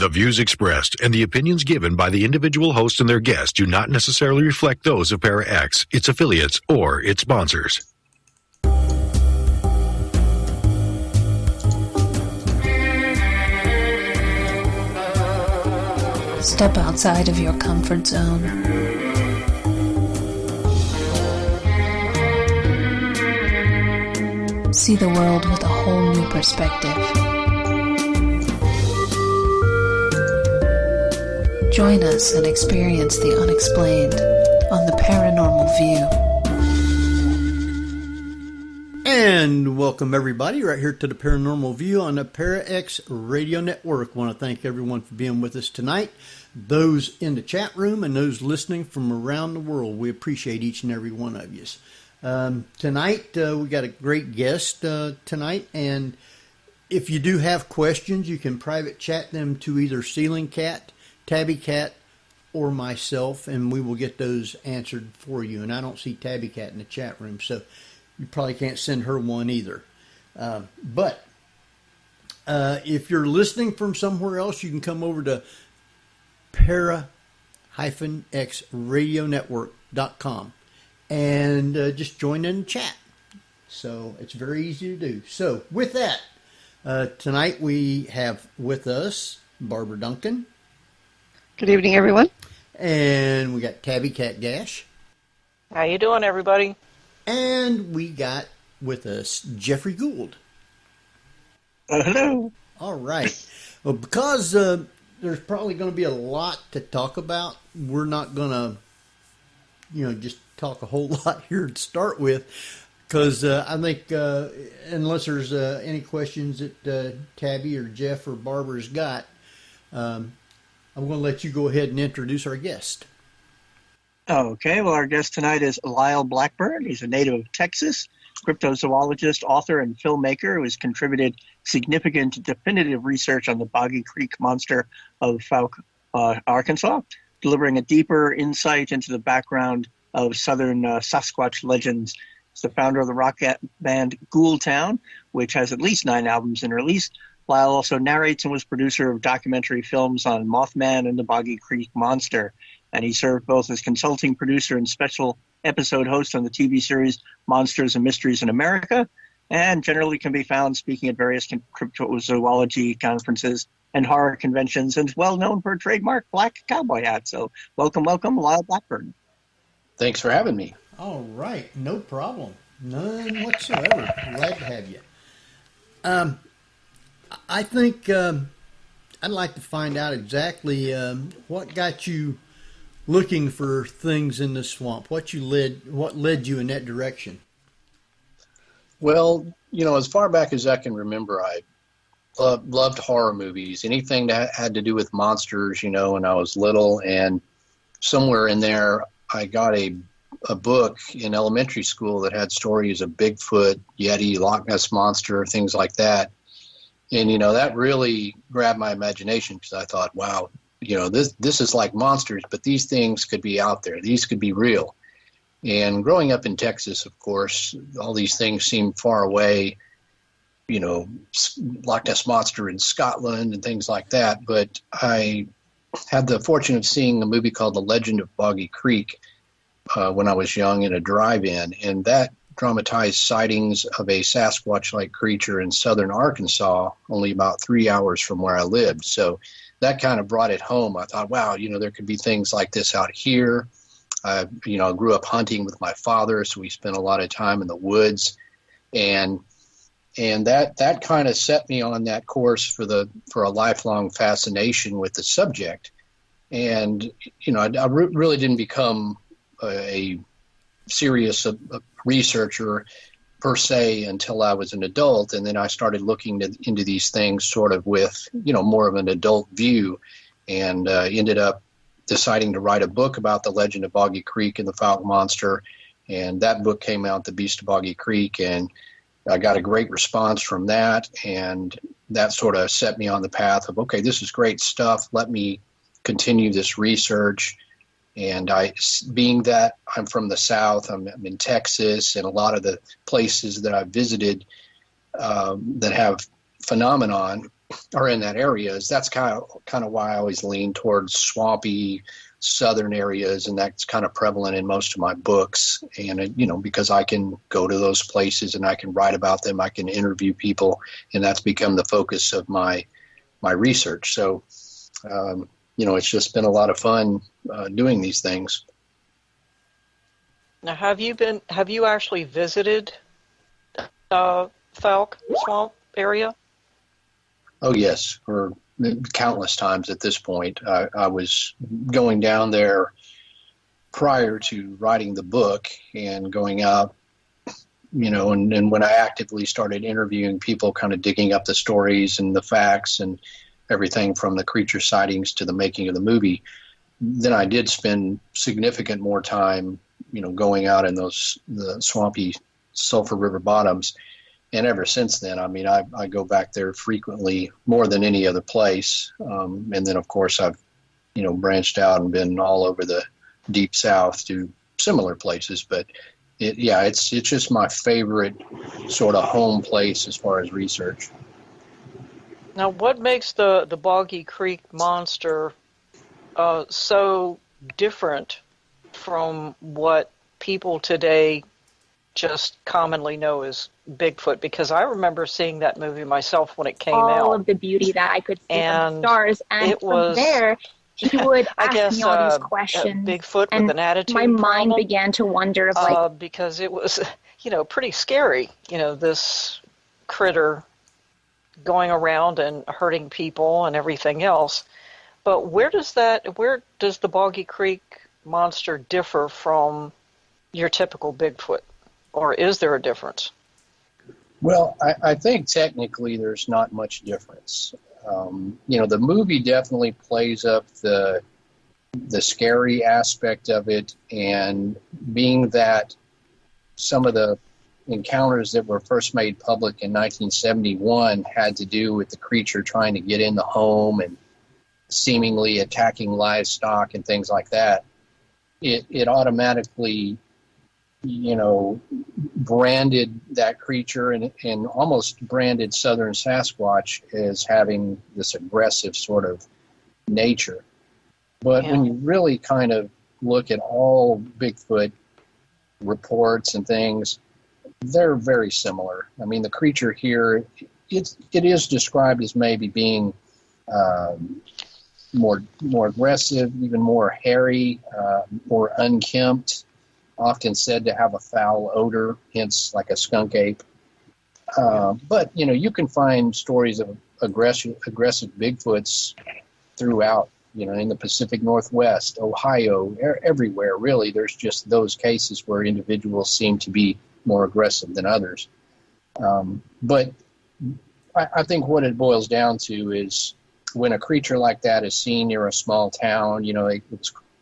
The views expressed and the opinions given by the individual host and their guests do not necessarily reflect those of ParaX, its affiliates, or its sponsors. Step outside of your comfort zone. See the world with a whole new perspective. Join us and experience the unexplained on the Paranormal View. And welcome everybody right here to the Paranormal View on the ParaX Radio Network. I want to thank everyone for being with us tonight. Those in the chat room and those listening from around the world, we appreciate each and every one of you. Tonight, we got a great guest tonight, and if you do have questions, you can private chat them to either Ceiling Cat, Tabby Cat, or myself, and we will get those answered for you. And I don't see Tabby Cat in the chat room, so you probably can't send her one either. But if you're listening from somewhere else, you can come over to para-xradionetwork.com and just join in the chat. So it's very easy to do. So with that, tonight we have with us Barbara Duncan. Good evening, everyone. And we got Tabby Cat Gash. How you doing, everybody? And we got with us Jeffrey Gould. Hello. All right. Well, because there's probably going to be a lot to talk about, we're not going to, just talk a whole lot here to start with. Because I think unless there's any questions that Tabby or Jeff or Barbara's got, I'm going to let you go ahead and introduce our guest. Okay, well, our guest tonight is Lyle Blackburn. He's a native of Texas, cryptozoologist, author, and filmmaker who has contributed significant definitive research on the Boggy Creek Monster of Fouke, Arkansas, delivering a deeper insight into the background of southern Sasquatch legends. He's the founder of the rock band Ghoultown, which has at least 9 albums in release. Lyle also narrates and was producer of documentary films on Mothman and the Boggy Creek Monster. And he served both as consulting producer and special episode host on the TV series Monsters and Mysteries in America, and generally can be found speaking at various cryptozoology conferences and horror conventions, and is well known for a trademark black cowboy hat. So welcome, Lyle Blackburn. Thanks for having me. All right, no problem. None whatsoever. Glad to have you. I think I'd like to find out exactly what got you looking for things in the swamp. What led you in that direction? Well, as far back as I can remember, I loved horror movies, anything that had to do with monsters, when I was little. And somewhere in there, I got a book in elementary school that had stories of Bigfoot, Yeti, Loch Ness Monster, things like that. And, that really grabbed my imagination because I thought, wow, this is like monsters, but these things could be out there. These could be real. And growing up in Texas, of course, all these things seem far away, Loch Ness Monster in Scotland and things like that. But I had the fortune of seeing a movie called The Legend of Boggy Creek when I was young in a drive-in. And that dramatized sightings of a Sasquatch-like creature in southern Arkansas, only about 3 hours from where I lived. So that kind of brought it home. I thought, wow, there could be things like this out here. I grew up hunting with my father, so we spent a lot of time in the woods, and that kind of set me on that course for a lifelong fascination with the subject. And I really didn't become a serious researcher per se until I was an adult, and then I started looking into these things sort of with more of an adult view, and ended up deciding to write a book about the legend of Boggy Creek and the Fouke Monster, and that book came out, The Beast of Boggy Creek, and I got a great response from that, and that sort of set me on the path of, okay, this is great stuff, let me continue this research. And being that I'm from the South, I'm in Texas, and a lot of the places that I've visited that have phenomenon, are in that area. That's kind of why I always lean towards swampy southern areas, and that's kind of prevalent in most of my books. And because I can go to those places and I can write about them, I can interview people, and that's become the focus of my research. So it's just been a lot of fun doing these things. Now, have you actually visited Fouke Swamp area? Oh, yes, for countless times at this point. I was going down there prior to writing the book and going out, and when I actively started interviewing people, kind of digging up the stories and the facts and everything from the creature sightings to the making of the movie, then I did spend significant more time, going out in the swampy Sulphur River bottoms. And ever since then, I go back there frequently, more than any other place. And then, of course, I've, branched out and been all over the Deep South to similar places. But it's just my favorite sort of home place as far as research. Now, what makes the Boggy Creek Monster so different from what people today just commonly know as Bigfoot? Because I remember seeing that movie myself when it came out. All of the beauty that I could see from the stars. And from there, he would ask me all these questions. Bigfoot and with an attitude my mind problem, began to wonder because it was, pretty scary, this critter going around and hurting people and everything else. But where does the Boggy Creek Monster differ from your typical Bigfoot? Or is there a difference? Well, I think technically there's not much difference. The movie definitely plays up the scary aspect of it, and being that some of the encounters that were first made public in 1971 had to do with the creature trying to get in the home and seemingly attacking livestock and things like that, it automatically branded that creature and almost branded Southern Sasquatch as having this aggressive sort of nature. But when you really kind of look at all Bigfoot reports and things, they're very similar. The creature here, it is described as maybe being more aggressive, even more hairy, more unkempt, often said to have a foul odor, hence like a skunk ape. But, you can find stories of aggressive Bigfoots throughout, in the Pacific Northwest, Ohio, everywhere, really. There's just those cases where individuals seem to be more aggressive than others. But I think what it boils down to is when a creature like that is seen near a small town,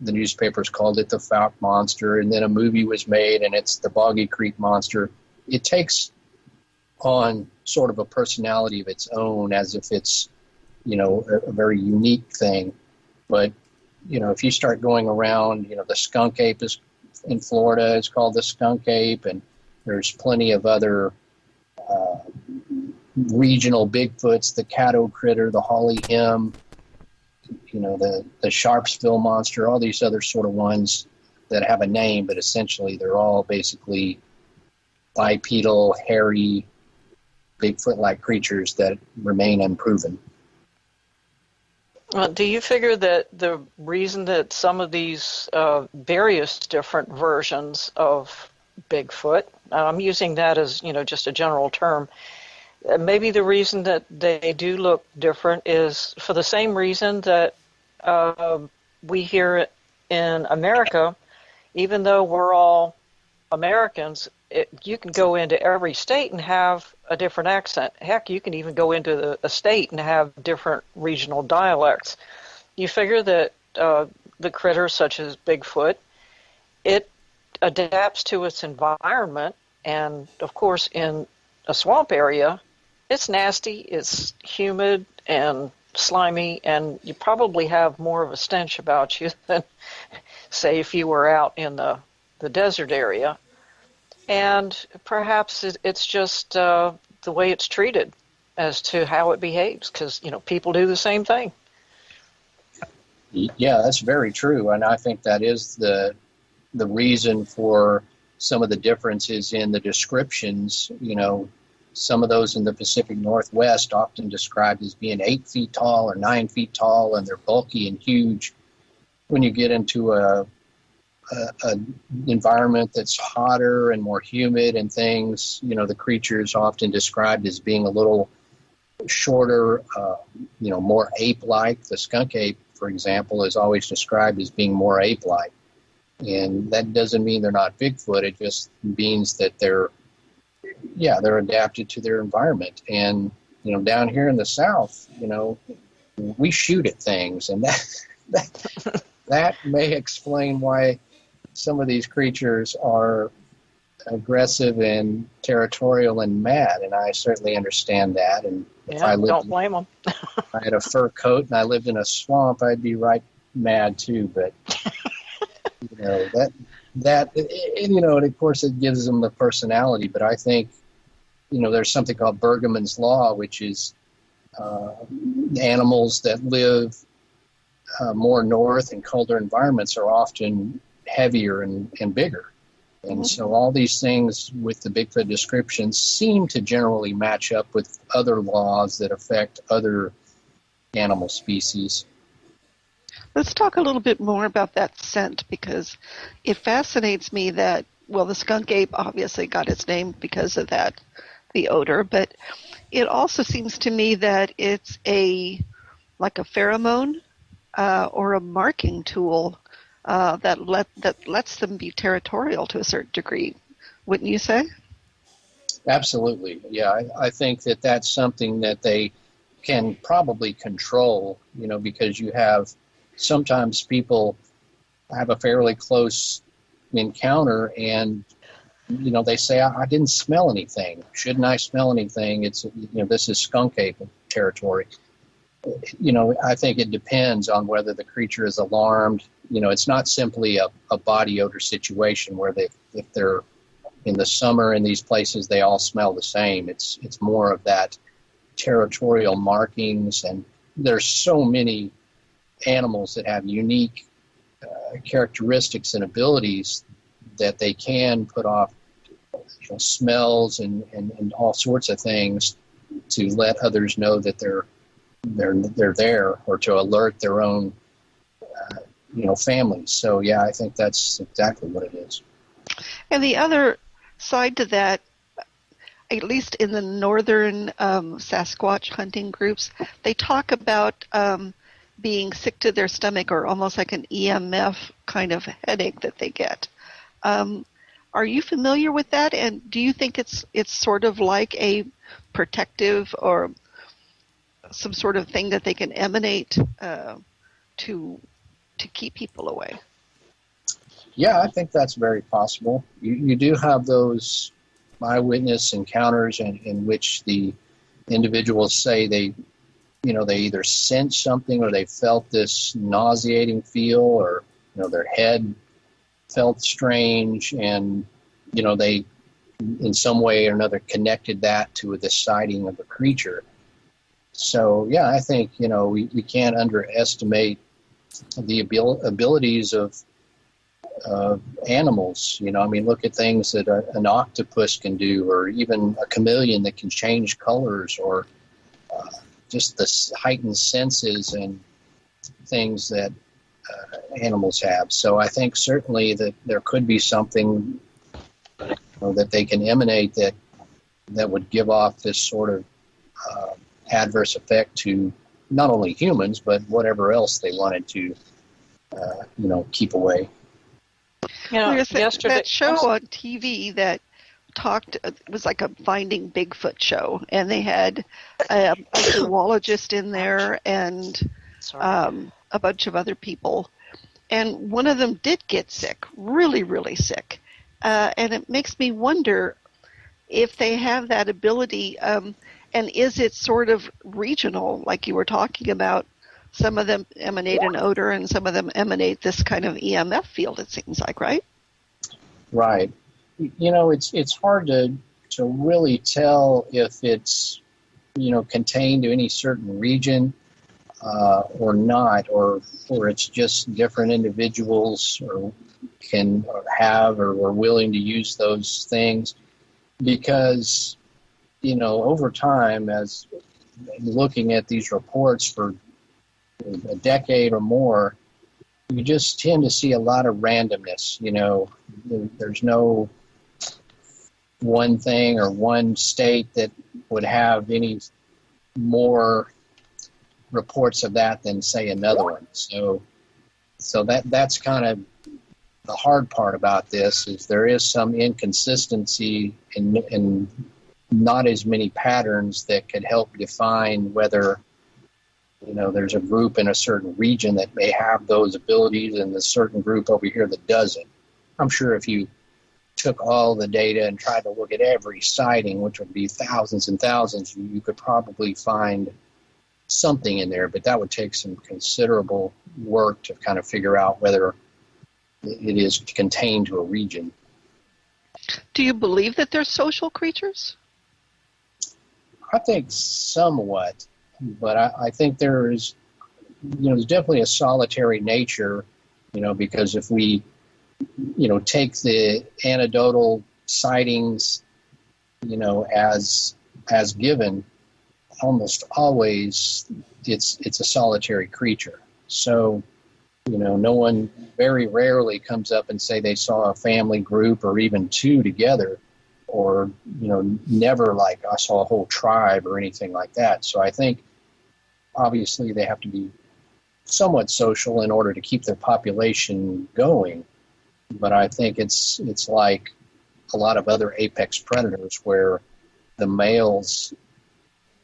the newspapers called it the Fouke Monster, and then a movie was made, and it's the Boggy Creek Monster. It takes on sort of a personality of its own, as if it's, a very unique thing. But, if you start going around, the skunk ape is in Florida, it's called the skunk ape, and there's plenty of other regional Bigfoots, the Caddo critter, the Holly Him, the Sharpsville Monster, all these other sort of ones that have a name, but essentially they're all basically bipedal, hairy, Bigfoot-like creatures that remain unproven. Do you figure that the reason that some of these various different versions of Bigfoot, I'm using that as, just a general term, maybe the reason that they do look different is for the same reason that we here in America, even though we're all Americans, you can go into every state and have a different accent. Heck, you can even go into a state and have different regional dialects. You figure that the critters such as Bigfoot, it adapts to its environment, and of course in a swamp area, it's nasty, it's humid and slimy, and you probably have more of a stench about you than, say, if you were out in the desert area. And perhaps it's just the way it's treated. as to how it behaves, because people do the same thing. Yeah, that's very true, and I think that is the reason for some of the differences in the descriptions. Some of those in the Pacific Northwest often described as being 8 feet tall or 9 feet tall, and they're bulky and huge. When you get into a environment that's hotter and more humid and things, the creature is often described as being a little shorter, more ape-like. The skunk ape, for example, is always described as being more ape-like. And that doesn't mean they're not Bigfoot. It just means that they're adapted to their environment. And, down here in the South, we shoot at things, and that may explain why some of these creatures are aggressive and territorial and mad, and I certainly understand that. And if don't blame them. If I had a fur coat and I lived in a swamp, I'd be right mad too. But and of course it gives them the personality. But I think there's something called Bergman's Law, which is animals that live more north and colder environments are often heavier and bigger. And so all these things with the Bigfoot descriptions seem to generally match up with other laws that affect other animal species. Let's talk a little bit more about that scent, because it fascinates me that, the skunk ape obviously got its name because of that, the odor, but it also seems to me that it's like a pheromone or a marking tool that lets them be territorial to a certain degree, wouldn't you say? Absolutely, yeah. I think that's something that they can probably control, because you have sometimes people have a fairly close encounter and, they say, I didn't smell anything. Shouldn't I smell anything? It's, this is skunk ape territory. I think it depends on whether the creature is alarmed. It's not simply a body odor situation where if they're in the summer in these places, they all smell the same. It's more of that territorial markings, and there's so many animals that have unique characteristics and abilities that they can put off smells and all sorts of things to let others know that they're there, or to alert their own families. So yeah, I think that's exactly what it is. And the other side to that, at least in the northern Sasquatch hunting groups, they talk about being sick to their stomach, or almost like an EMF kind of headache that they get. Are you familiar with that? And do you think it's sort of like a protective or some sort of thing that they can emanate to keep people away? Yeah, I think that's very possible. You do have those eyewitness encounters in which the individuals say they either sensed something, or they felt this nauseating feel, or their head felt strange, and they in some way or another connected that to the sighting of a creature. So yeah, I think we can't underestimate the abilities of animals. Look at things that an octopus can do, or even a chameleon that can change colors, or just the heightened senses and things that animals have. So I think certainly that there could be something that they can emanate that would give off this sort of adverse effect to not only humans, but whatever else they wanted to, keep away. There's that show on TV that it was like a Finding Bigfoot show, and they had a zoologist in there and a bunch of other people, and one of them did get sick, really, really sick, and it makes me wonder if they have that ability, and is it sort of regional, like you were talking about? Some of them emanate an odor, and some of them emanate this kind of EMF field, it seems like, right? Right. It's hard to really tell if it's contained to any certain region or not, or it's just different individuals or can have or are willing to use those things. Because, over time, as looking at these reports for a decade or more, you just tend to see a lot of randomness. There's no one thing or one state that would have any more reports of that than, say, another one. So that's kind of the hard part about this, is there is some inconsistency in not as many patterns that could help define whether there's a group in a certain region that may have those abilities and a certain group over here that doesn't. I'm sure if you took all the data and tried to look at every sighting, which would be thousands and thousands, you could probably find something in there, but that would take some considerable work to kind of figure out whether it is contained to a region. Do you believe that they're social creatures? I think somewhat, but I think there's definitely a solitary nature, because if we, take the anecdotal sightings, as given, almost always it's a solitary creature. So, no one very rarely comes up and say they saw a family group or even two together, or, never like I saw a whole tribe or anything like that. So I think obviously they have to be somewhat social in order to keep their population going. But I think it's like a lot of other apex predators where the males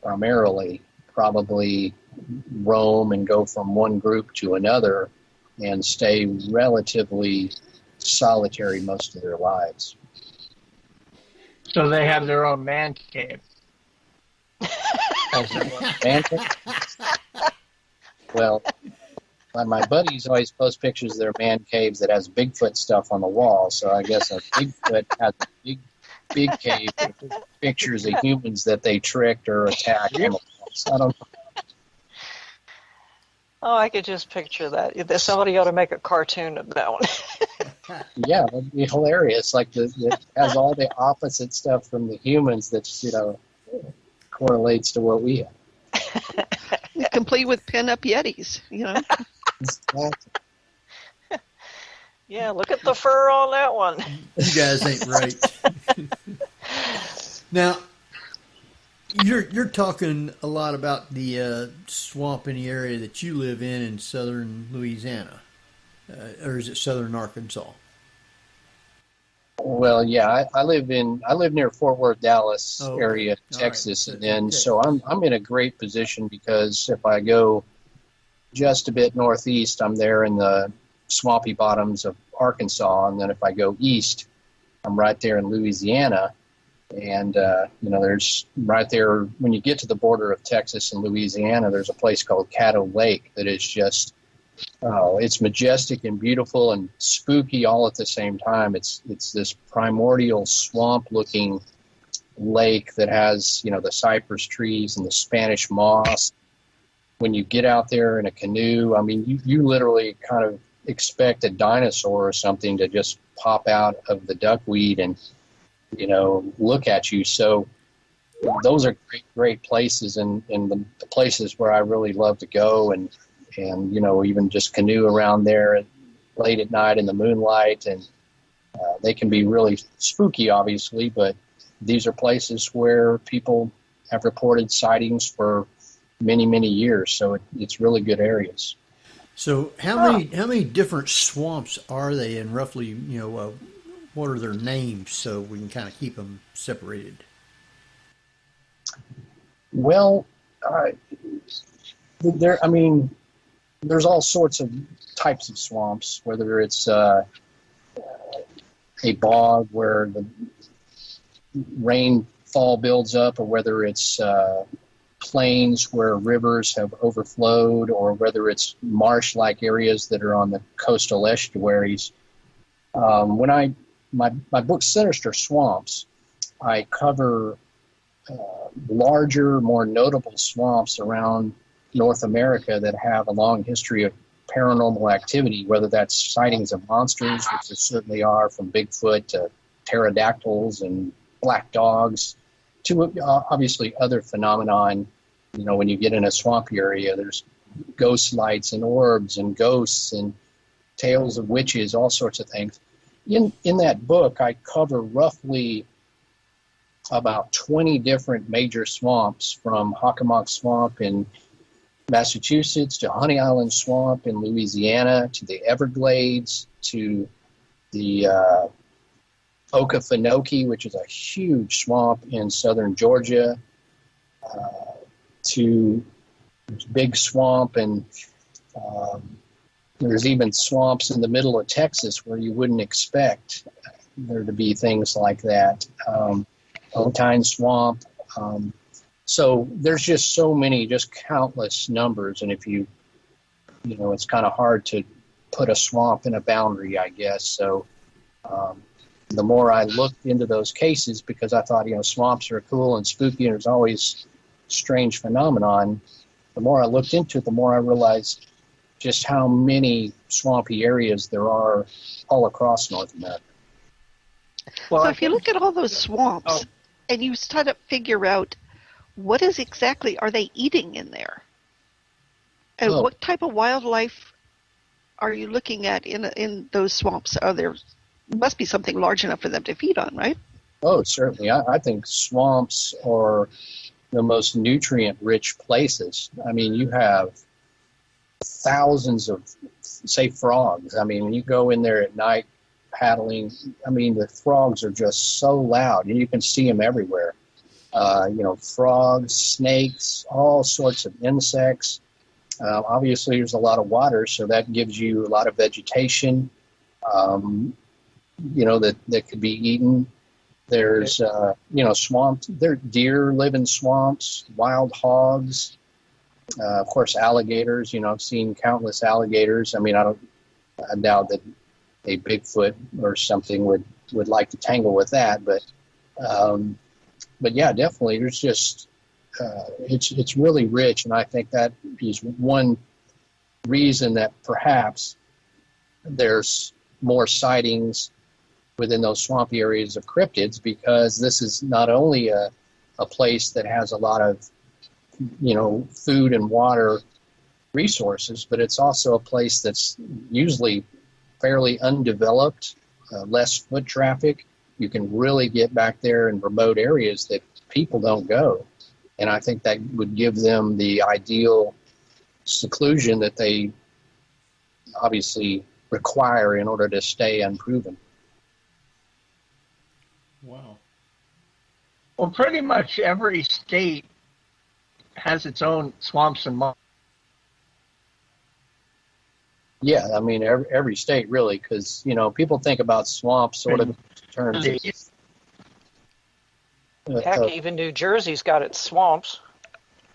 primarily probably roam and go from one group to another and stay relatively solitary most of their lives. So they have their own man cave. Man cave? Well, my buddies always post pictures of their man caves that has Bigfoot stuff on the wall. So I guess a Bigfoot has a big cave with pictures of humans that they tricked or attacked. I don't know. Oh, I could just picture that. Somebody ought to make a cartoon of that one. Yeah, that'd be hilarious. Like it has all the opposite stuff from the humans that correlates to what we have. Complete with pin-up Yetis, Exactly. Yeah, look at the fur on that one. You guys ain't right. Now, you're talking a lot about the swamp in the area that you live in southern Louisiana, or is it southern Arkansas? Well, yeah, I live near Fort Worth, Dallas area, Texas, right. And so I'm in a great position because if I go just a bit northeast, I'm there in the swampy bottoms of Arkansas, and then if I go east, I'm right there in Louisiana. And there's right there when you get to the border of Texas and Louisiana, there's a place called Caddo Lake that is just it's majestic and beautiful and spooky all at the same time. It's this primordial swamp-looking lake that has the cypress trees and the Spanish moss. When you get out there in a canoe, I mean, you literally kind of expect a dinosaur or something to just pop out of the duckweed and look at you. So those are great places, and the places where I really love to go and even just canoe around there late at night in the moonlight. And they can be really spooky, obviously, but these are places where people have reported sightings for many, many years. So it's really good areas. So how many different swamps are they, and roughly, what are their names so we can kind of keep them separated? Well, there's all sorts of types of swamps, whether it's a bog where the rainfall builds up, or whether it's plains where rivers have overflowed, or whether it's marsh-like areas that are on the coastal estuaries. My book Sinister Swamps, I cover larger, more notable swamps around North America that have a long history of paranormal activity, whether that's sightings of monsters, which there certainly are, from Bigfoot to pterodactyls and black dogs, to obviously other phenomenon. You know, when you get in a swampy area, there's ghost lights and orbs and ghosts and tales of witches, all sorts of things. In that book, I cover roughly about 20 different major swamps, from Hockomock Swamp in Massachusetts to Honey Island Swamp in Louisiana to the Everglades to the Okefenokee, which is a huge swamp in southern Georgia, to Big Swamp, and there's even swamps in the middle of Texas where you wouldn't expect there to be things like that. Otine Swamp. So there's just so many, just countless numbers, and if you know, it's kind of hard to put a swamp in a boundary, I guess. So the more I looked into those cases, because I thought, you know, swamps are cool and spooky and there's always strange phenomenon, the more I looked into it, the more I realized just how many swampy areas there are all across North America. Well, so if you look at all those swamps and you start to figure out what is exactly are they eating in there, and what type of wildlife are you looking at in those swamps? Must be something large enough for them to feed on, right? Oh, certainly. I think swamps are the most nutrient-rich places. I mean, you have thousands of, say, frogs. I mean, when you go in there at night paddling, I mean, the frogs are just so loud, and you can see them everywhere. You know, frogs, snakes, all sorts of insects. Obviously, there's a lot of water, so that gives you a lot of vegetation, you know, that could be eaten. There's, you know, swamps. There, deer live in swamps, wild hogs, of course, alligators. You know, I've seen countless alligators. I mean, I doubt that a Bigfoot or something would like to tangle with that, but yeah, definitely. There's just, it's really rich, and I think that is one reason that perhaps there's more sightings within those swampy areas of cryptids, because this is not only a place that has a lot of, you know, food and water resources, but it's also a place that's usually fairly undeveloped, less foot traffic. You can really get back there in remote areas that people don't go. And I think that would give them the ideal seclusion that they obviously require in order to stay unproven. Wow. Well, pretty much every state has its own swamps and marshes. Yeah, I mean, every state really, because, you know, people think about swamps sort of in terms of... Heck, even New Jersey's got its swamps.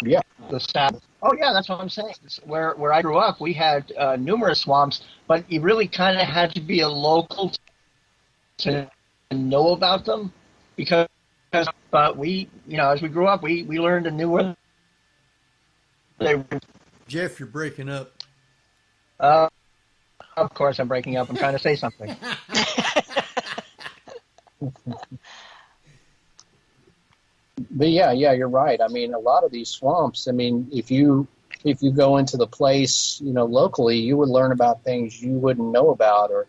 Yeah. The South. Oh, yeah, that's what I'm saying. Where I grew up, we had numerous swamps, but you really kind of had to be a local to know about them, but we, you know, as we grew up, we learned and knew where they were. Jeff, you're breaking up. Of course I'm breaking up. I'm trying to say something. But yeah, you're right. I mean, a lot of these swamps, I mean, if you go into the place, you know, locally, you would learn about things you wouldn't know about, or,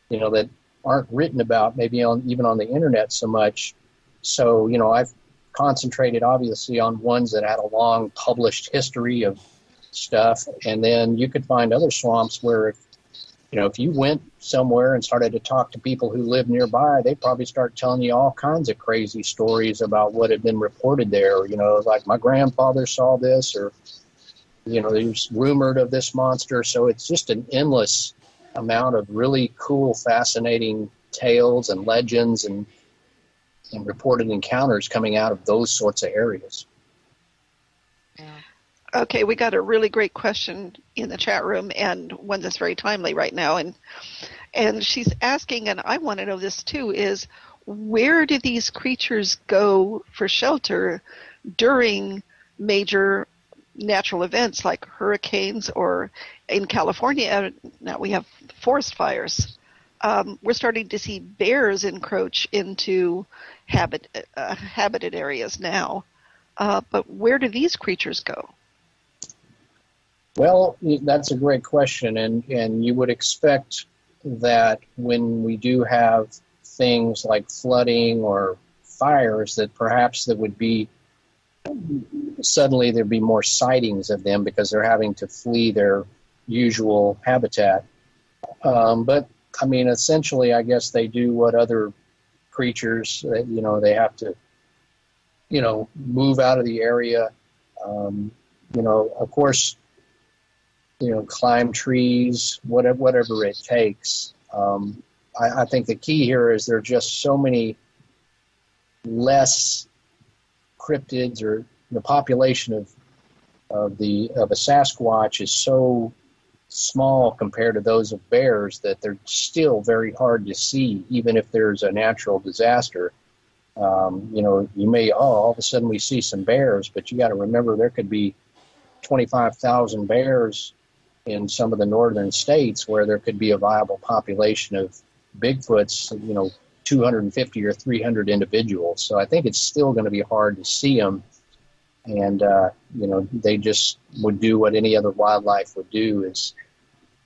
you know, that aren't written about maybe even on the internet so much. So, you know, I've concentrated obviously on ones that had a long published history of stuff, and then you could find other swamps where, you know, if you went somewhere and started to talk to people who live nearby, they'd probably start telling you all kinds of crazy stories about what had been reported there. You know, like my grandfather saw this, or, you know, there's rumored of this monster. So it's just an endless amount of really cool, fascinating tales and legends and reported encounters coming out of those sorts of areas. Okay, we got a really great question in the chat room, and one that's very timely right now. And she's asking, and I want to know this too, is where do these creatures go for shelter during major natural events like hurricanes, or in California, now we have forest fires. We're starting to see bears encroach into habited areas now. But where do these creatures go? Well, that's a great question, and you would expect that when we do have things like flooding or fires, that perhaps there would be suddenly there'd be more sightings of them because they're having to flee their usual habitat. But I mean, essentially, I guess they do what other creatures, they have to, move out of the area. Of course, climb trees, whatever it takes. I think the key here is there are just so many less cryptids, or the population of a Sasquatch is so small compared to those of bears that they're still very hard to see, even if there's a natural disaster. You may, all of a sudden we see some bears, but you got to remember there could be 25,000 bears in some of the northern states where there could be a viable population of Bigfoots, 250 or 300 individuals. So I think it's still going to be hard to see them. And, they just would do what any other wildlife would do, is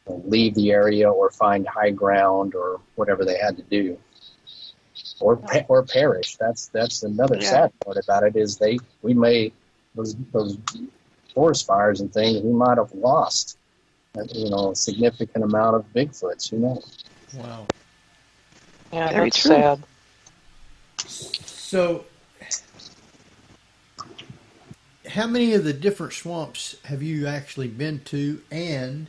leave the area or find high ground or whatever they had to do, or perish. That's another sad part about it, is those forest fires and things, we might have lost, a significant amount of Bigfoots. Who knows? Wow. Yeah, very sad. So, how many of the different swamps have you actually been to, and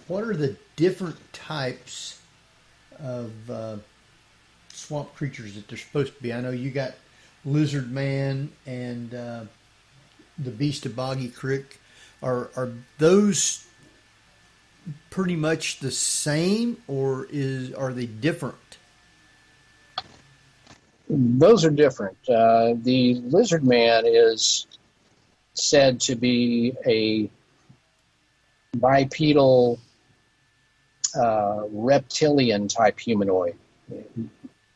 what are the different types of swamp creatures that they're supposed to be? I know you got lizard man and the beast of Boggy Creek. Are those pretty much the same, or are they different? Those are different. The lizard man is said to be a bipedal reptilian type humanoid.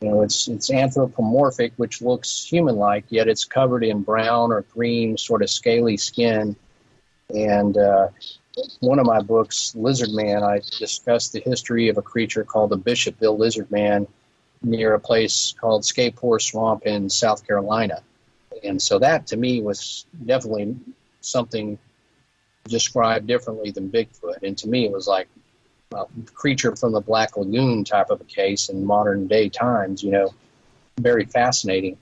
It's anthropomorphic, which looks human-like, yet it's covered in brown or green, sort of scaly skin. And one of my books, Lizard Man, I discussed the history of a creature called the Bishopville lizard man near a place called Scapore Swamp in South Carolina. And so that, to me, was definitely something described differently than Bigfoot. And to me, it was like a creature from the Black Lagoon type of a case in modern day times, very fascinating.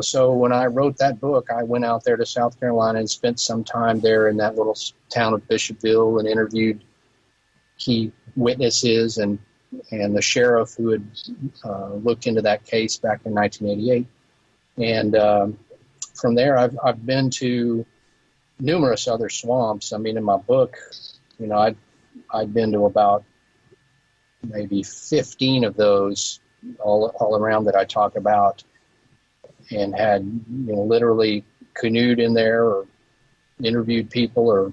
So when I wrote that book, I went out there to South Carolina and spent some time there in that little town of Bishopville and interviewed key witnesses and the sheriff who had looked into that case back in 1988. And from there, I've been to numerous other swamps. I mean, in my book, I'd been to about maybe 15 of those all around that I talk about, and had literally canoed in there or interviewed people or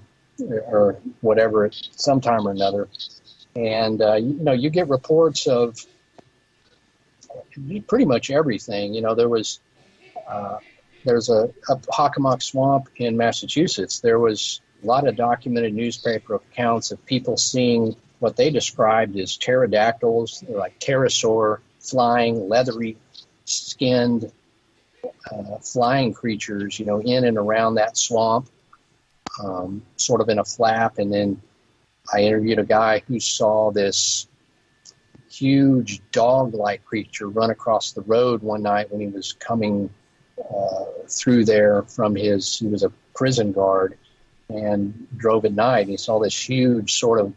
whatever at some time or another. And you get reports of pretty much everything. There's a Hockomock Swamp in Massachusetts. There was a lot of documented newspaper accounts of people seeing what they described as pterodactyls, like pterosaur, flying, leathery skinned flying creatures, in and around that swamp, sort of in a flap. And then I interviewed a guy who saw this huge dog-like creature run across the road one night when he was coming through there he was a prison guard and drove at night. And he saw this huge sort of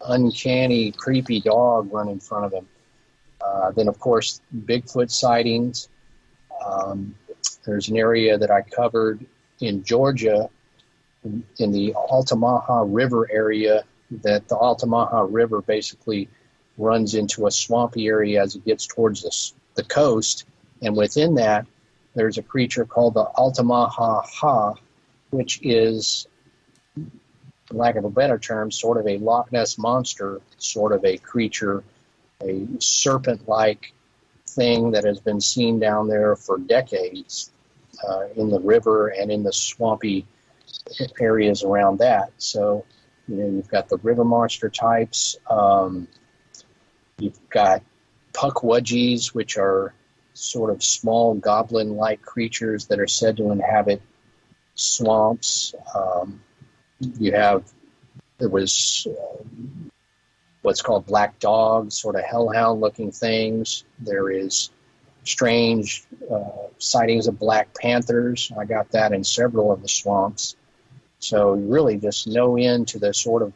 uncanny, creepy dog run in front of him. Then, of course, Bigfoot sightings. There's an area that I covered in Georgia in the Altamaha River area, that the Altamaha River basically runs into a swampy area as it gets towards the coast. And within that, there's a creature called the Altamaha, which is, for lack of a better term, sort of a Loch Ness monster, sort of a creature, a serpent-like thing that has been seen down there for decades in the river and in the swampy areas around that. So, you've got the river monster types. You've got puckwudgies, which are sort of small goblin-like creatures that are said to inhabit swamps. There was what's called black dogs, sort of hellhound-looking things. There is strange sightings of black panthers. I got that in several of the swamps. So really just no end to the sort of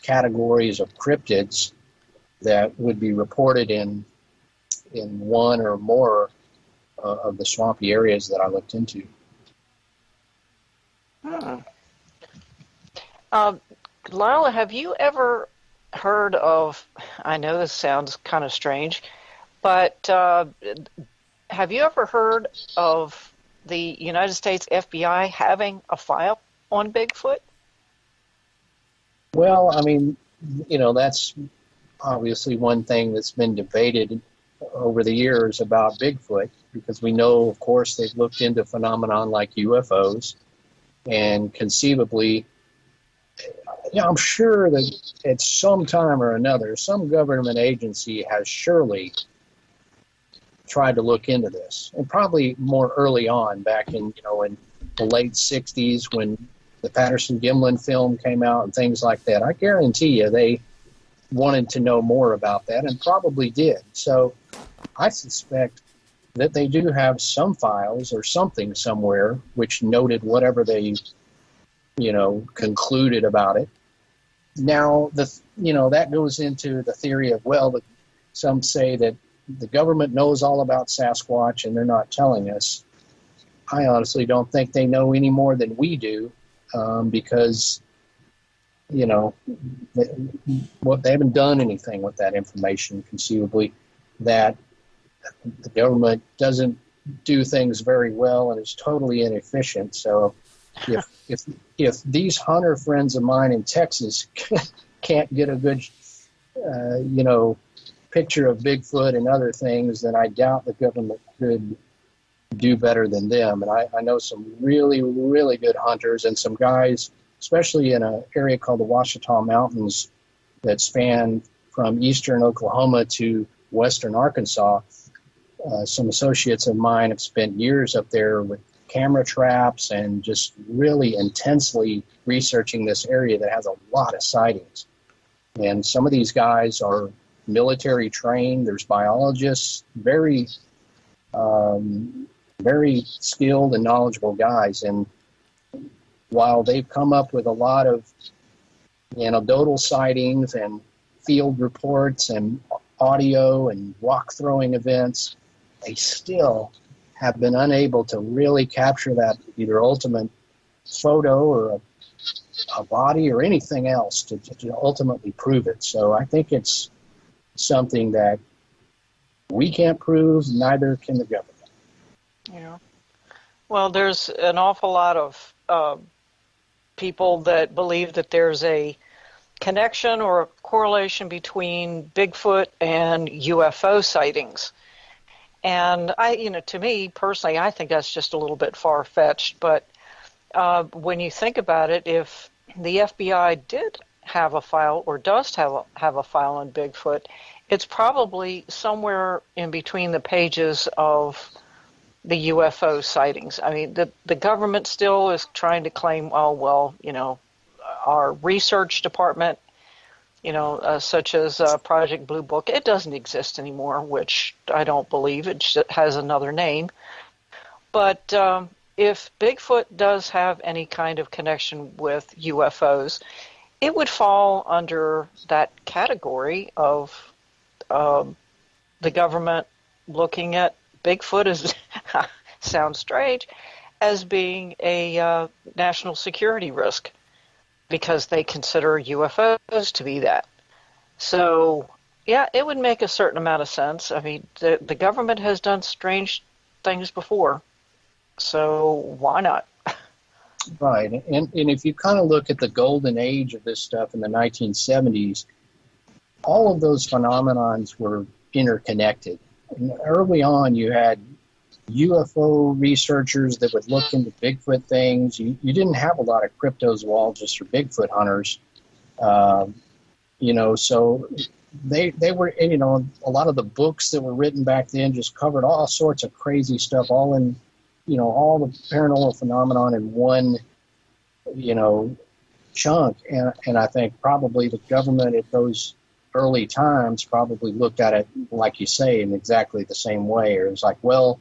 categories of cryptids that would be reported in one or more of the swampy areas that I looked into. Lyle, have you ever heard of, I know this sounds kind of strange, but have you ever heard of the United States FBI having a file on Bigfoot? Well, I mean, that's obviously one thing that's been debated over the years about Bigfoot, because we know, of course, they've looked into phenomenon like UFOs, and conceivably, I'm sure that at some time or another, some government agency has surely tried to look into this, and probably more early on, back in in the late 60s when the Patterson-Gimlin film came out and things like that. I guarantee you they wanted to know more about that, and probably did. So I suspect that they do have some files or something somewhere which noted whatever they concluded about it. Now, that goes into the theory of, that some say that the government knows all about Sasquatch and they're not telling us. I honestly don't think they know any more than we do, because, they haven't done anything with that information, conceivably, that the government doesn't do things very well and is totally inefficient. So if these hunter friends of mine in Texas can't get a good, picture of Bigfoot and other things, then I doubt the government could do better than them. And I know some really, really good hunters and some guys, especially in an area called the Ouachita Mountains that span from eastern Oklahoma to western Arkansas. Some associates of mine have spent years up there with camera traps and just really intensely researching this area that has a lot of sightings. And some of these guys are military trained. There's biologists, very, very skilled and knowledgeable guys. And while they've come up with a lot of anecdotal sightings and field reports and audio and rock throwing events, they still have been unable to really capture that either ultimate photo or a body or anything else to ultimately prove it. So I think it's something that we can't prove, neither can the government. Yeah. Well, there's an awful lot of people that believe that there's a connection or a correlation between Bigfoot and UFO sightings. And to me personally, I think that's just a little bit far-fetched. But when you think about it, if the FBI did have a file or does have a file on Bigfoot, it's probably somewhere in between the pages of the UFO sightings. I mean, the government still is trying to claim, our research department, such as Project Blue Book, it doesn't exist anymore, which I don't believe. It has another name. But if Bigfoot does have any kind of connection with UFOs, it would fall under that category of the government looking at Bigfoot as, sounds strange, as being a national security risk, because they consider UFOs to be that. So Yeah, it would make a certain amount of sense. I mean, the government has done strange things before, so why not? Right. And if you kind of look at the golden age of this stuff in the 1970s, all of those phenomenons were interconnected. And early on, you had UFO researchers that would look into Bigfoot things. You didn't have a lot of cryptozoologists or Bigfoot hunters. So they were, a lot of the books that were written back then just covered all sorts of crazy stuff, all in, all the paranormal phenomenon in one, chunk. And I think probably the government at those early times probably looked at it, like you say, in exactly the same way. Or it was like, well,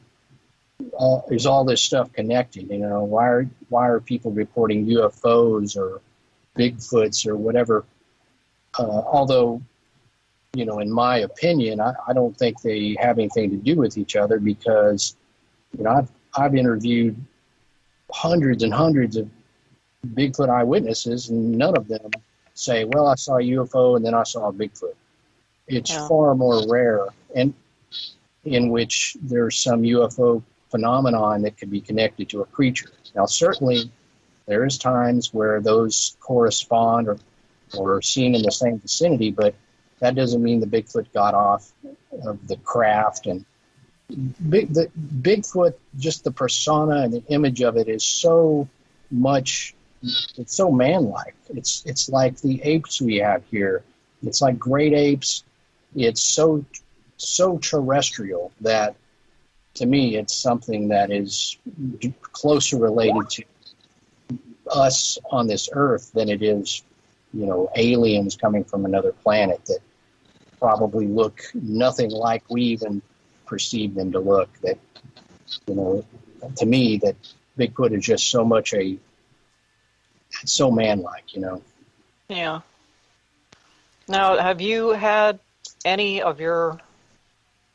is all this stuff connected? Why are people reporting UFOs or Bigfoots or whatever? Although, in my opinion, I don't think they have anything to do with each other, because, I've interviewed hundreds and hundreds of Bigfoot eyewitnesses, and none of them say, well, I saw a UFO and then I saw a Bigfoot. It's far more rare, and in which there's some UFO phenomenon that could be connected to a creature. Now, certainly there is times where those correspond or are seen in the same vicinity, but that doesn't mean the Bigfoot got off of the craft. And the Bigfoot, just the persona and the image of it is so much, it's so man-like. It's like the apes we have here. It's like great apes. It's so terrestrial that, to me, it's something that is closer related to us on this earth than it is, aliens coming from another planet that probably look nothing like we even perceive them to look. That, to me, that Bigfoot is just so much it's so man-like, Yeah. Now, have you had any of your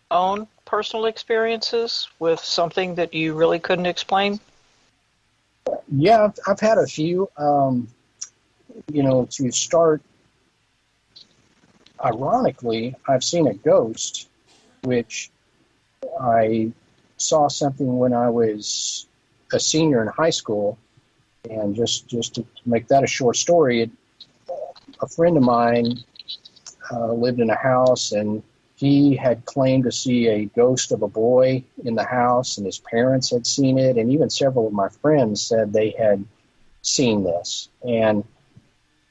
own personal experiences with something that you really couldn't explain? Yeah, I've had a few. To start, ironically, I've seen a ghost, which I saw something when I was a senior in high school. And just to make that a short story, a friend of mine lived in a house, and he had claimed to see a ghost of a boy in the house, and his parents had seen it, and even several of my friends said they had seen this. And,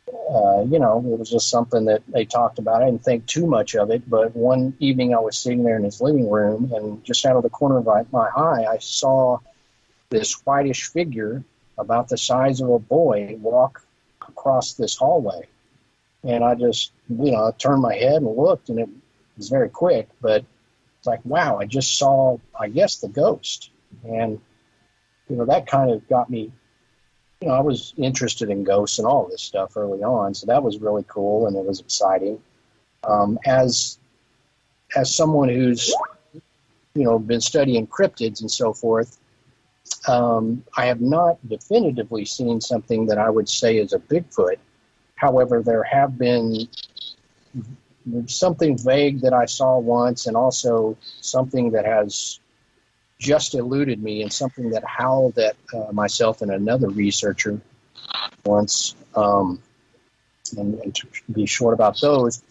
it was just something that they talked about. I didn't think too much of it, but one evening I was sitting there in his living room, and just out of the corner of my eye, I saw this whitish figure about the size of a boy walk across this hallway. And I just, I turned my head and looked, and it was very quick, but it's like, wow, I just saw, I guess, the ghost. And, that kind of got me, I was interested in ghosts and all this stuff early on, so that was really cool, and it was exciting. As someone who's, been studying cryptids and so forth, I have not definitively seen something that I would say is a Bigfoot. However, there have been something vague that I saw once, and also something that has just eluded me, and something that howled at myself and another researcher once. And to be short about those,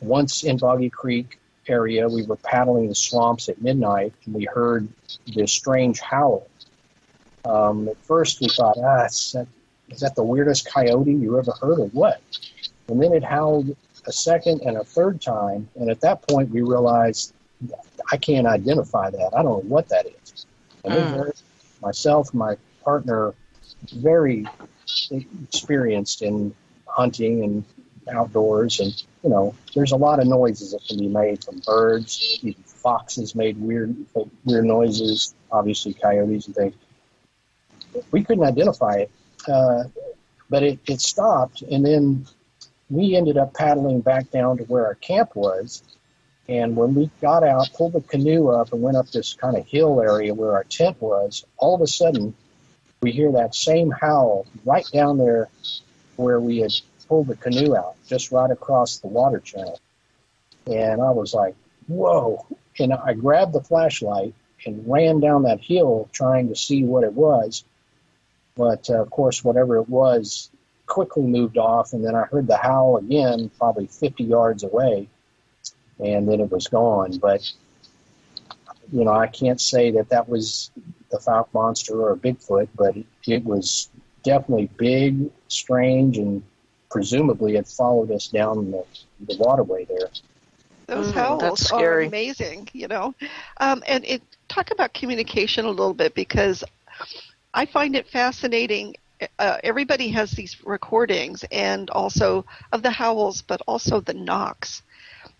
once in Boggy Creek area, we were paddling the swamps at midnight, and we heard this strange howl. At first we thought, is that the weirdest coyote you ever heard, or what? And then it howled a second and a third time, and at that point we realized, I can't identify that. I don't know what that is. And then myself and my partner, very experienced in hunting and outdoors, and there's a lot of noises that can be made from birds. Even foxes made weird noises, obviously coyotes and things. We couldn't identify it, but it stopped, and then we ended up paddling back down to where our camp was. And when we got out, pulled the canoe up, and went up this kind of hill area where our tent was, all of a sudden we hear that same howl right down there where we had pulled the canoe out just right across the water channel. And I was like, whoa. And I grabbed the flashlight and ran down that hill trying to see what it was. But, of course, whatever it was quickly moved off, and then I heard the howl again, probably 50 yards away, and then it was gone. But, you know, I can't say that that was the Fouke monster or a Bigfoot, but it was definitely big, strange, and presumably it followed us down the waterway there. Those howls are amazing, you know. And talk about communication a little bit, because I find it fascinating. Everybody has these recordings, and also of the howls, but also the knocks.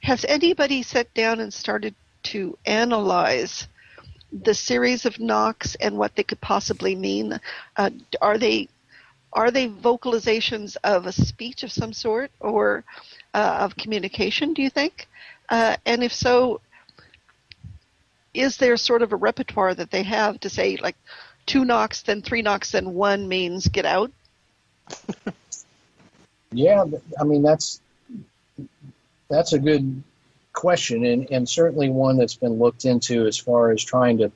Has anybody sat down and started to analyze the series of knocks and what they could possibly mean? Are they vocalizations of a speech of some sort, or of communication, do you think? And if so, is there sort of a repertoire that they have to say, like, 2 knocks, then 3 knocks, then 1 means get out? Yeah, I mean, that's a good question, and certainly one that's been looked into as far as trying to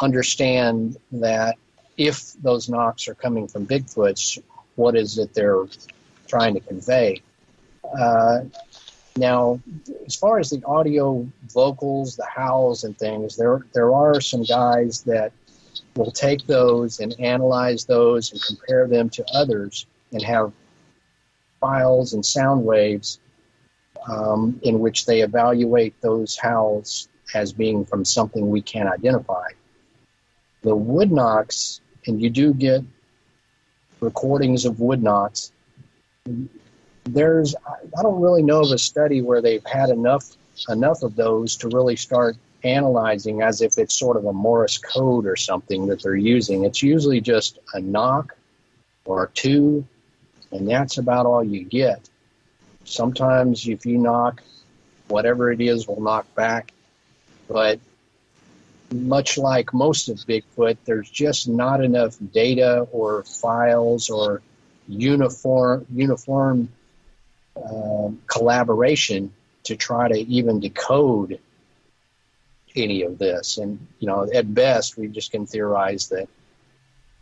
understand that if those knocks are coming from Bigfoots, what is it they're trying to convey? Now, as far as the audio vocals, the howls and things, there are some guys that will take those and analyze those and compare them to others and have files and sound waves in which they evaluate those howls as being from something we can't identify. The wood knocks, and you do get recordings of wood knocks, I don't really know of a study where they've had enough of those to really start analyzing as if it's sort of a Morse code or something that they're using. It's usually just a knock or 2, and that's about all you get. Sometimes if you knock, whatever it is will knock back, but much like most of Bigfoot, there's just not enough data or files or uniform collaboration to try to even decode any of this. And, you know, at best, we just can theorize that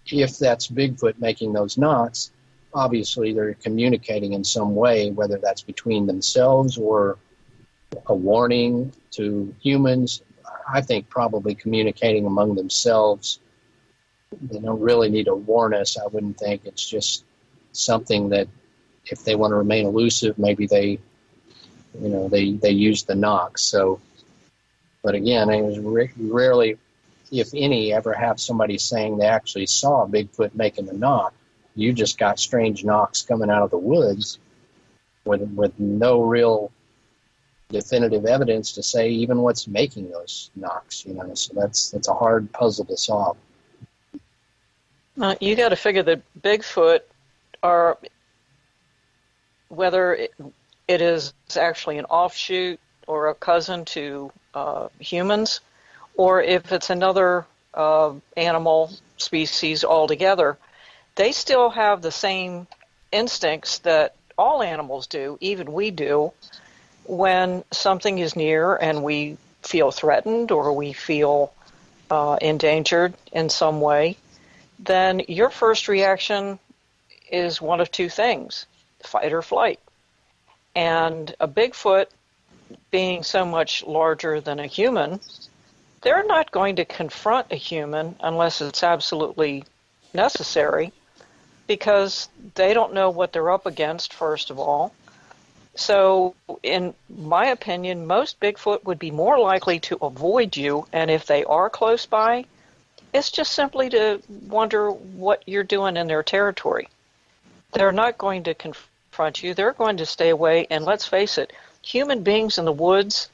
if that's Bigfoot making those knocks, obviously they're communicating in some way, whether that's between themselves or a warning to humans. I think probably communicating among themselves. They don't really need to warn us. I wouldn't think. It's just something that if they want to remain elusive, maybe they use the knocks. So, but again, it was rarely, if any, ever have somebody saying they actually saw a Bigfoot making the knock. You just got strange knocks coming out of the woods with no real definitive evidence to say even what's making those knocks, you know. So that's a hard puzzle to solve. You got to figure that Bigfoot are, whether it is actually an offshoot or a cousin to humans, or if it's another animal species altogether, they still have the same instincts that all animals do, even we do, when something is near and we feel threatened or we feel endangered in some way. Then your first reaction is one of 2 things, fight or flight. And a Bigfoot, being so much larger than a human, they're not going to confront a human unless it's absolutely necessary, because they don't know what they're up against, first of all. So, in my opinion, most Bigfoot would be more likely to avoid you, and if they are close by, it's just simply to wonder what you're doing in their territory. They're not going to confront you. They're going to stay away, and let's face it, human beings in the woods,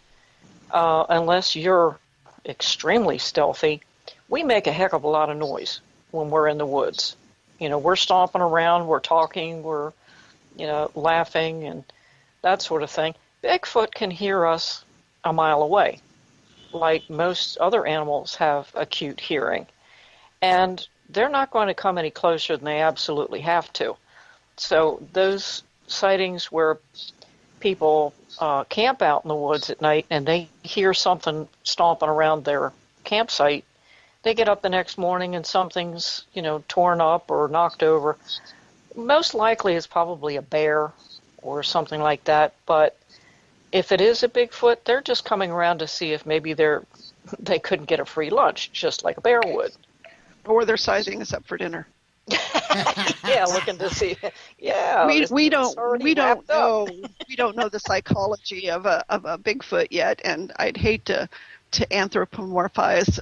unless you're extremely stealthy, we make a heck of a lot of noise when we're in the woods. You know, we're stomping around, we're talking, we're, laughing and that sort of thing. Bigfoot can hear us a mile away, like most other animals have acute hearing. And they're not going to come any closer than they absolutely have to. So those sightings where people camp out in the woods at night and they hear something stomping around their campsite, they get up the next morning and something's, torn up or knocked over. Most likely it's probably a bear or something like that, but if it is a Bigfoot, they're just coming around to see if maybe they couldn't get a free lunch, just like a bear would. Or they're sizing us up for dinner. Yeah, looking to see. Yeah, we don't know the psychology of a Bigfoot yet, and I'd hate to anthropomorphize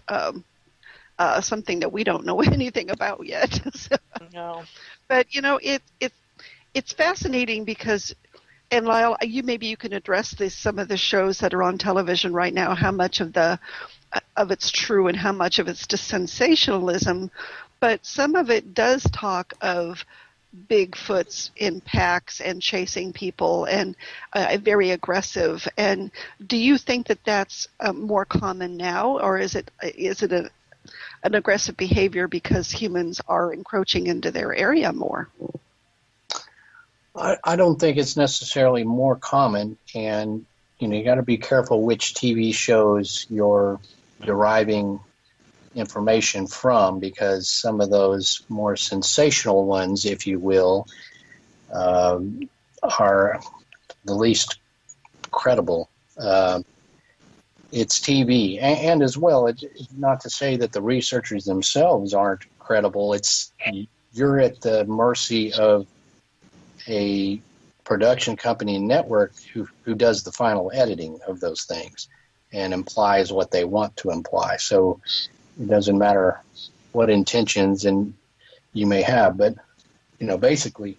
something that we don't know anything about yet. So, no. But it's fascinating because, and Lyle, you can address some of the shows that are on television right now. How much of it's true and how much of it's just sensationalism. But some of it does talk of Bigfoots in packs and chasing people and very aggressive. And do you think that that's more common now, or is it an aggressive behavior because humans are encroaching into their area more? I don't think it's necessarily more common, and you got to be careful which TV shows you're deriving information from, because some of those more sensational ones, if you will, are the least credible. It's TV, and as well, it's not to say that the researchers themselves aren't credible. You're at the mercy of a production company and network who does the final editing of those things and implies what they want to imply. So it doesn't matter what intentions and you may have, but basically,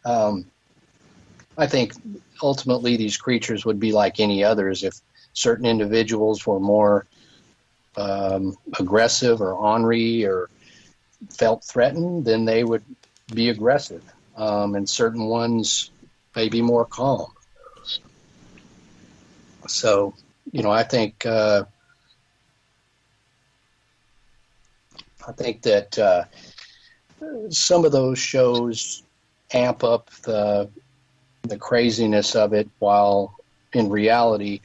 I think ultimately these creatures would be like any others. If certain individuals were more aggressive or ornery or felt threatened, then they would be aggressive, and certain ones may be more calm. So, I think that some of those shows amp up the craziness of it, while in reality,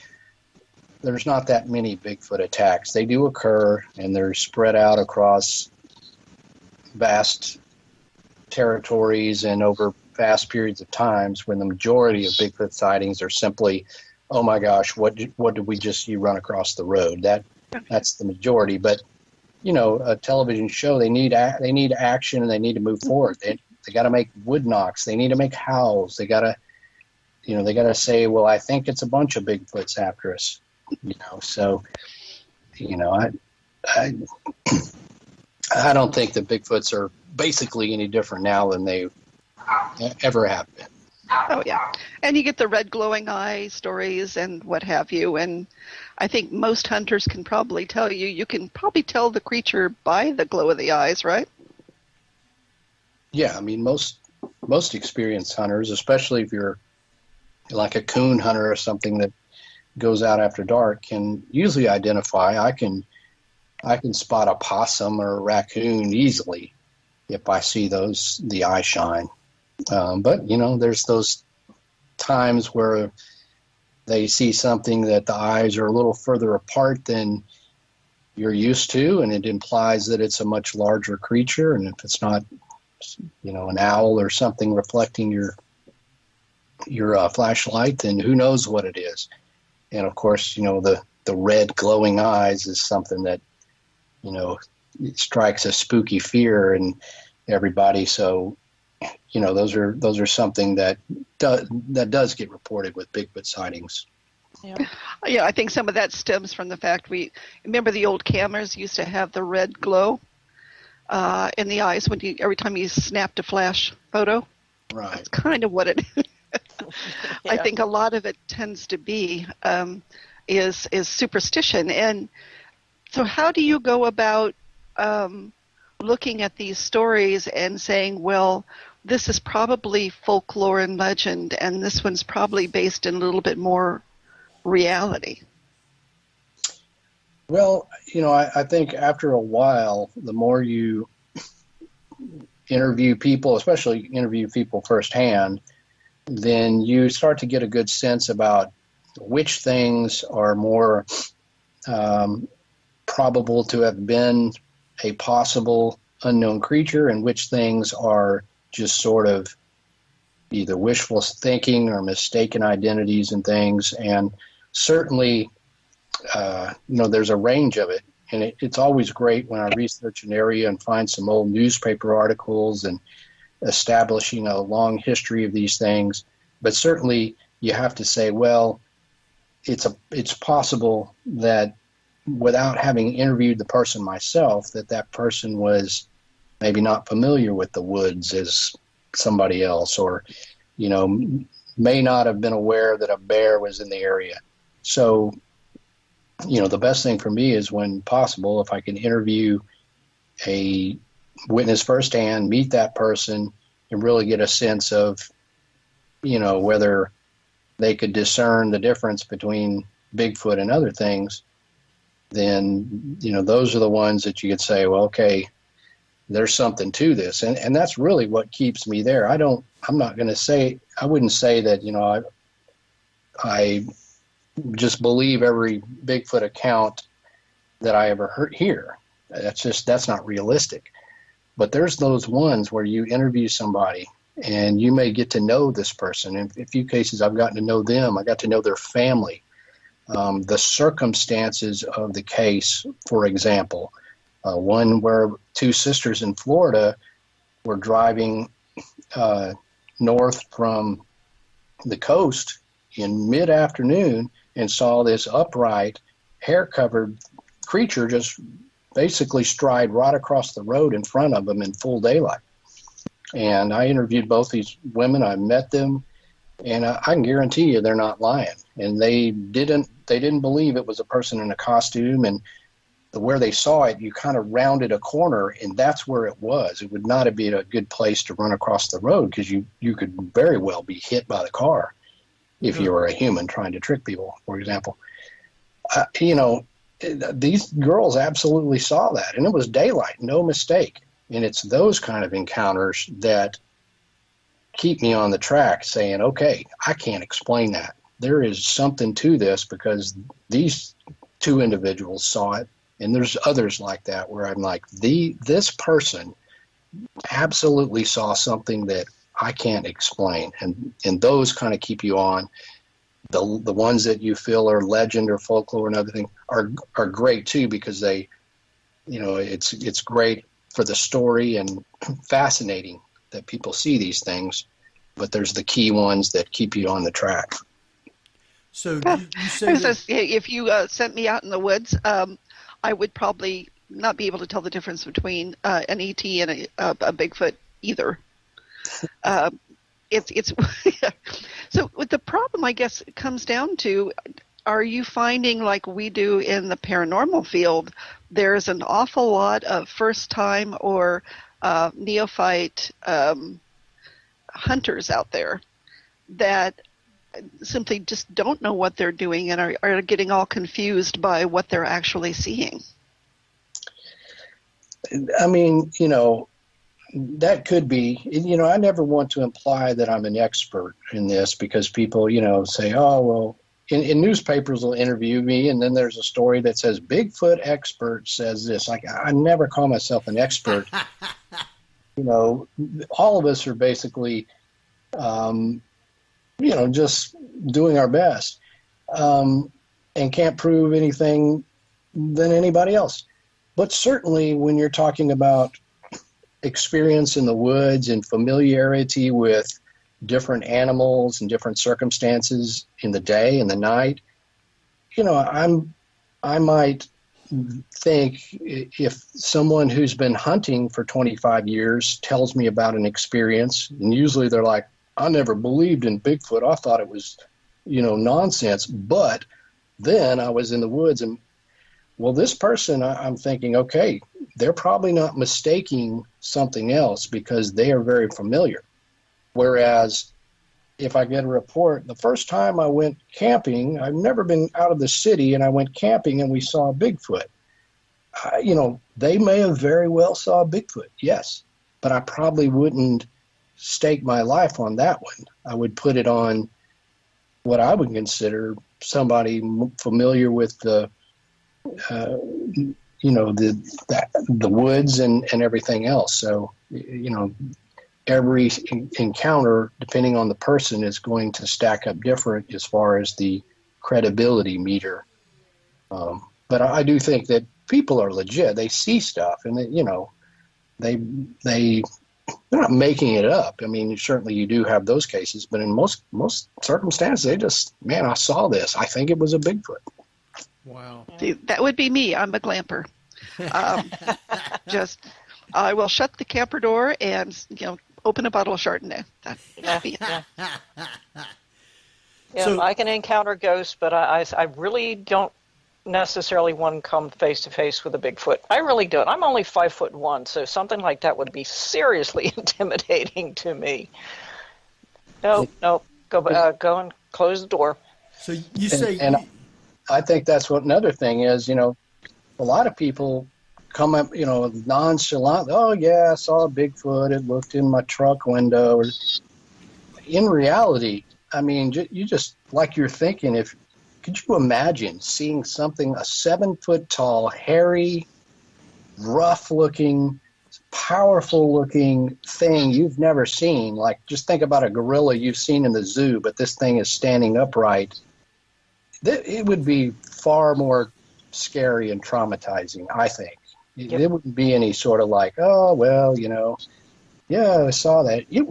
there's not that many Bigfoot attacks. They do occur, and they're spread out across vast territories and over vast periods of times, when the majority of Bigfoot sightings are simply, oh my gosh, what did we just see run across the road? That's the majority. But a television show, they need action, and they need to move forward. They got to make wood knocks. They need to make howls. They got to say, well, I think it's a bunch of Bigfoots after us. So I don't think that Bigfoots are basically any different now than they ever have been. Oh, yeah. And you get the red glowing eye stories and what have you. And I think most hunters can probably tell you can probably tell the creature by the glow of the eyes, right? Yeah, I mean, most experienced hunters, especially if you're like a coon hunter or something that goes out after dark, can usually identify. I can spot a possum or a raccoon easily if I see the eye shine. But there's those times where they see something that the eyes are a little further apart than you're used to, and it implies that it's a much larger creature. And if it's not, an owl or something reflecting your flashlight, then who knows what it is. And of course, the red glowing eyes is something that, it strikes a spooky fear in everybody. So, those are something that does get reported with Bigfoot sightings. Yeah, I think some of that stems from the fact remember the old cameras used to have the red glow in the eyes every time you snapped a flash photo. Right. That's kind of what it is. I think a lot of it tends to be is superstition. And so how do you go about looking at these stories and saying, well, this is probably folklore and legend, and this one's probably based in a little bit more reality? Well, I think after a while, the more you interview people, especially interview people firsthand, then you start to get a good sense about which things are more probable to have been a possible unknown creature and which things are just sort of either wishful thinking or mistaken identities and things. And certainly, there's a range of it. And it's always great when I research an area and find some old newspaper articles and establishing a long history of these things. But certainly you have to say, well, it's possible that without having interviewed the person myself, that person was maybe not familiar with the woods as somebody else, or, may not have been aware that a bear was in the area. So, the best thing for me is when possible, if I can interview a witness firsthand, meet that person, and really get a sense of, whether they could discern the difference between Bigfoot and other things, then, those are the ones that you could say, well, okay, there's something to this. And that's really what keeps me there. I wouldn't say that, I just believe every Bigfoot account that I ever hear. That's not realistic. But there's those ones where you interview somebody and you may get to know this person. In a few cases, I've gotten to know them. I got to know their family. The circumstances of the case, for example, one where two sisters in Florida were driving north from the coast in mid-afternoon and saw this upright, hair-covered creature just basically stride right across the road in front of them in full daylight. And I interviewed both these women. I met them, and I can guarantee you they're not lying. And they didn't believe it was a person in a costume. And where they saw it, you kind of rounded a corner, and that's where it was. It would not have been a good place to run across the road because you could very well be hit by the car if you were a human trying to trick people, for example. These girls absolutely saw that, and it was daylight, no mistake. And it's those kind of encounters that keep me on the track saying, okay, I can't explain that. There is something to this because these two individuals saw it, and there's others like that where I'm like, this person absolutely saw something that I can't explain. And those kind of keep you on. The ones that you feel are legend or folklore and other things are great too, because they, it's great for the story and fascinating that people see these things, but there's the key ones that keep you on the track. So you say if you sent me out in the woods, I would probably not be able to tell the difference between an ET and a Bigfoot either. It's So with the problem, I guess, it comes down to, are you finding, like we do in the paranormal field, there's an awful lot of first-time or neophyte hunters out there that simply just don't know what they're doing and are getting all confused by what they're actually seeing? I mean, that could be, I never want to imply that I'm an expert in this because people, say, oh, well, in newspapers will interview me, and then there's a story that says Bigfoot expert says this. Like, I never call myself an expert. All of us are basically, just doing our best, and can't prove anything than anybody else. But certainly when you're talking about experience in the woods and familiarity with different animals and different circumstances in the day and the night, I might think if someone who's been hunting for 25 years tells me about an experience, and usually they're like, I never believed in Bigfoot. I thought it was, nonsense. But then I was in the woods and, well, this person, I'm thinking, okay, they're probably not mistaking something else because they are very familiar. Whereas if I get a report, the first time I went camping, I've never been out of the city, and I went camping and we saw Bigfoot. They may have very well saw Bigfoot, yes. but I probably wouldn't stake my life on that one. I would put it on what I would consider somebody familiar with the woods and everything else. So, every encounter, depending on the person, is going to stack up different as far as the credibility meter. But I do think that people are legit. They see stuff, and they're not making it up. I mean, certainly you do have those cases, but in most circumstances, they just, man, I saw this. I think it was a Bigfoot. Wow. See, that would be me. I'm a glamper. I will shut the camper door and open a bottle of Chardonnay. That'd be it. So, I can encounter ghosts, but I really don't necessarily want to come face to face with a Bigfoot. I really don't. I'm only 5'1", so something like that would be seriously intimidating to me. No, go and close the door. So you say, and I think that's what another thing is. A lot of people come up, nonchalant. Oh yeah, I saw a Bigfoot. It looked in my truck window. In reality, I mean, you just like you're thinking. Could you imagine seeing something, a 7-foot tall, hairy, rough-looking, powerful-looking thing you've never seen? Like, just think about a gorilla you've seen in the zoo, but this thing is standing upright. It would be far more scary and traumatizing, I think. Yep. There wouldn't be any sort of like, oh, well, yeah, I saw that. It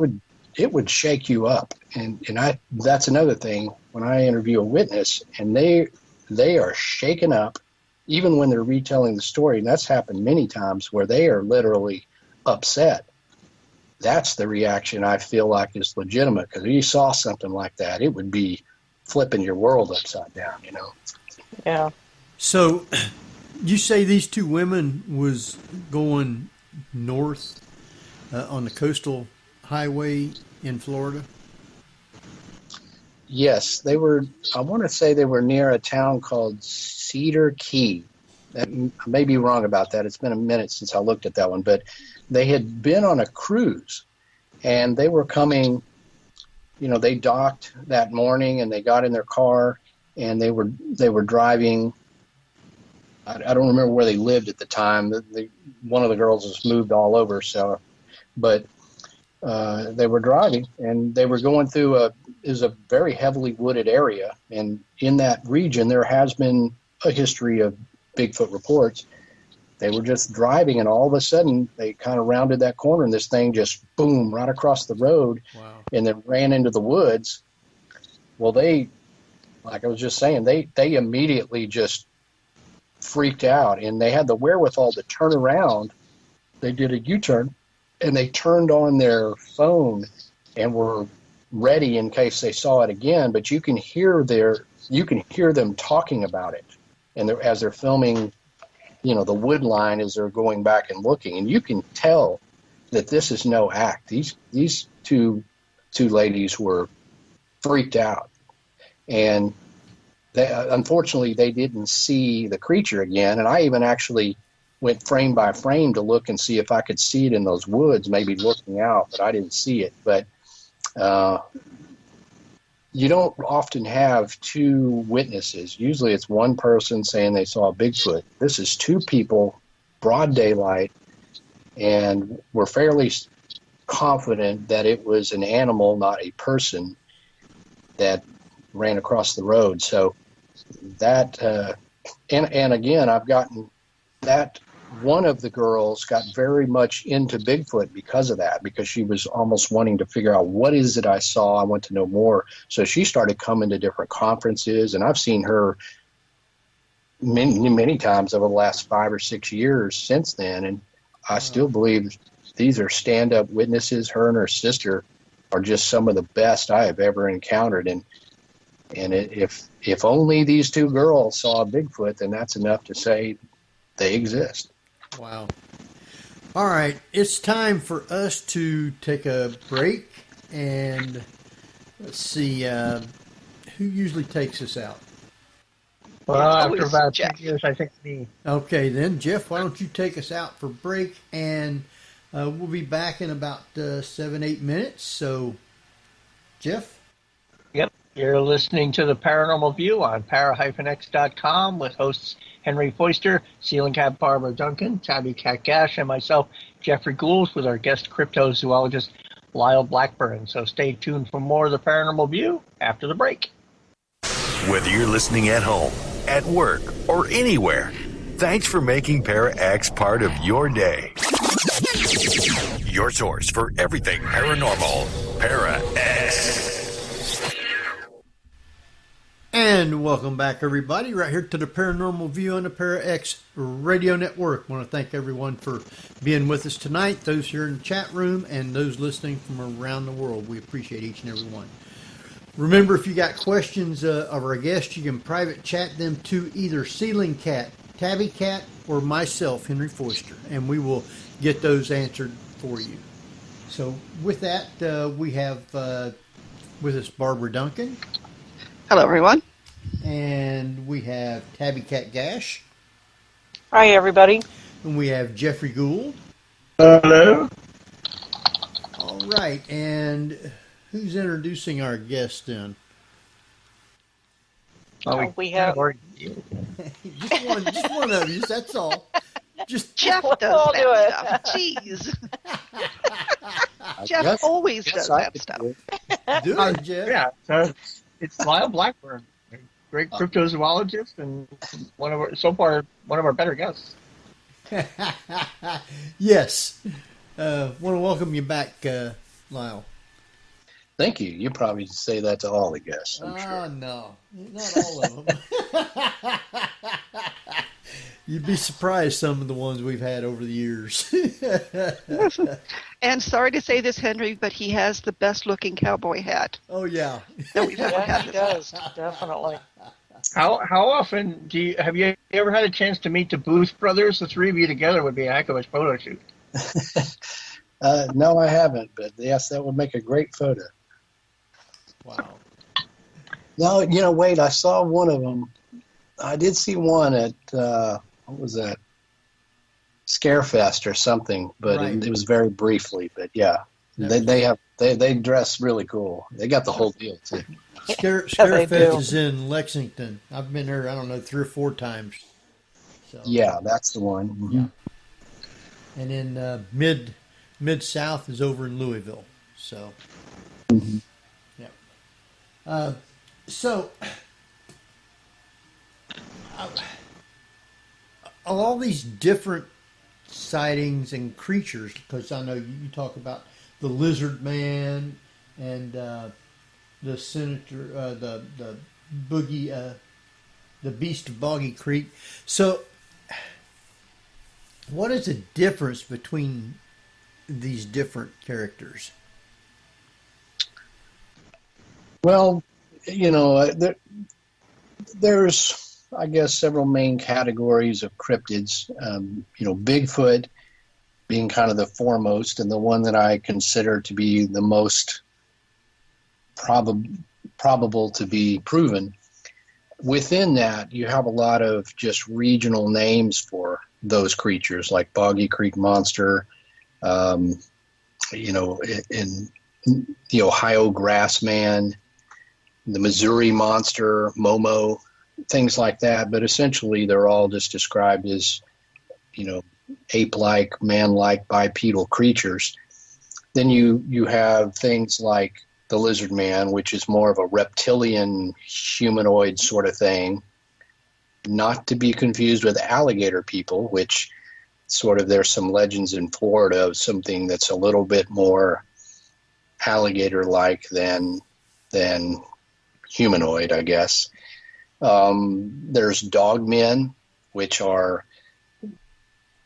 would shake you up. And that's another thing. When I interview a witness and they are shaken up, even when they're retelling the story, and that's happened many times where they are literally upset. That's the reaction I feel like is legitimate, because if you saw something like that, it would be flipping your world upside down, Yeah. So you say these two women was going north on the coastal highway in Florida? Yes, they were. I want to say they were near a town called Cedar Key. I may be wrong about that. It's been a minute since I looked at that one, but they had been on a cruise, and they were coming. They docked that morning, and they got in their car, and they were driving. I don't remember where they lived at the time. One of the girls has moved all over, but they were driving, and they were going through is a very heavily wooded area, and in that region there has been a history of Bigfoot reports. They were just driving, and all of a sudden they kind of rounded that corner, and this thing just boom right across the road. Wow. And then ran into the woods. Well, they, like I was just saying, they immediately just freaked out, and they had the wherewithal to turn around. They did a U-turn, and they turned on their phone and were ready in case they saw it again. But you can hear them talking about it, and as they're filming, the wood line as they're going back and looking, and you can tell that this is no act. These two ladies were freaked out, and unfortunately they didn't see the creature again. And I even actually went frame by frame to look and see if I could see it in those woods, maybe looking out, but I didn't see it. But you don't often have two witnesses. Usually it's one person saying they saw a Bigfoot. This is two people, broad daylight, and we're fairly confident that it was an animal, not a person, that ran across the road. So that, and again, I've gotten that. One of the girls got very much into Bigfoot because of that, because she was almost wanting to figure out, what is it I saw? I want to know more. So she started coming to different conferences, and I've seen her many times over the last 5 or 6 years since then. And I still believe these are stand-up witnesses. Her and her sister are just some of the best I have ever encountered. And if only these two girls saw a Bigfoot, then that's enough to say they exist. Wow. All right, it's time for us to take a break, and let's see, who usually takes us out? Well, after about 2 years, I think me. Okay, then, Jeff, why don't you take us out for break, and We'll be back in about 7-8 minutes. So, Jeff? Yep. You're listening to the Paranormal View on para-x.com with hosts Henry Foister, Ceiling Cab Farmer Duncan, Tabby Cat Gash, and myself, Jeffrey Gould, with our guest cryptozoologist Lyle Blackburn. So stay tuned for more of the Paranormal View after the break. Whether you're listening at home, at work, or anywhere, thanks for making Para-X part of your day. Your source for everything paranormal. Para-X. And welcome back, everybody, right here to the Paranormal View on the Para-X Radio Network. I want to thank everyone for being with us tonight, those here in the chat room and those listening from around the world. We appreciate each and every one. Remember, if you got questions of our guests, you can private chat them to either Ceiling Cat, Tabby Cat, or myself, Henry Foister, and we will get those answered for you. So with that, we have with us Barbara Duncan. Hello, everyone. And we have Tabby Cat Gash. Hi, everybody. And we have Jeffrey Gould. Hello. All right, and who's introducing our guest then? We have just one of you. That's all. Just Jeff does that stuff. Jeez. Jeff always does that stuff. Do it, Jeff. Yeah. So it's Lyle Blackburn, a great cryptozoologist, and one of our better guests. Yes. Want to welcome you back, Lyle. Thank you. You probably say that to all the guests, I'm sure. No. Not all of them. You'd be surprised some of the ones we've had over the years. And sorry to say this, Henry, but he has the best-looking cowboy hat. Oh, yeah. That we've ever had. He does, definitely. How often have you ever had a chance to meet the Booth brothers? The three of you together would be a heck of a photo shoot. No, I haven't, but yes, that would make a great photo. Wow. No, wait, I saw one of them. I did see one at, what was that? Scarefest or something, but right. it was very briefly. But yeah, they dress really cool. They got the whole deal too. Scarefest is in Lexington. I've been there, I don't know, 3 or 4 times. So, yeah, that's the one. Mm-hmm. Yeah. And then Mid-South is over in Louisville. So, mm-hmm. Yeah. All these different sightings and creatures, because I know you talk about the lizard man and the senator, the boogie, the beast of Boggy Creek. So, what is the difference between these different characters? Well, there's, I guess, several main categories of cryptids. Bigfoot being kind of the foremost, and the one that I consider to be the most probable to be proven. Within that, you have a lot of just regional names for those creatures, like Boggy Creek Monster, in the Ohio Grassman, the Missouri Monster, Momo, things like that. But essentially, they're all just described as, ape-like, man-like, bipedal creatures. Then you have things like the lizard man, which is more of a reptilian humanoid sort of thing, not to be confused with alligator people, which sort of, there's some legends in Florida of something that's a little bit more alligator-like than humanoid, I guess. There's dogmen, which are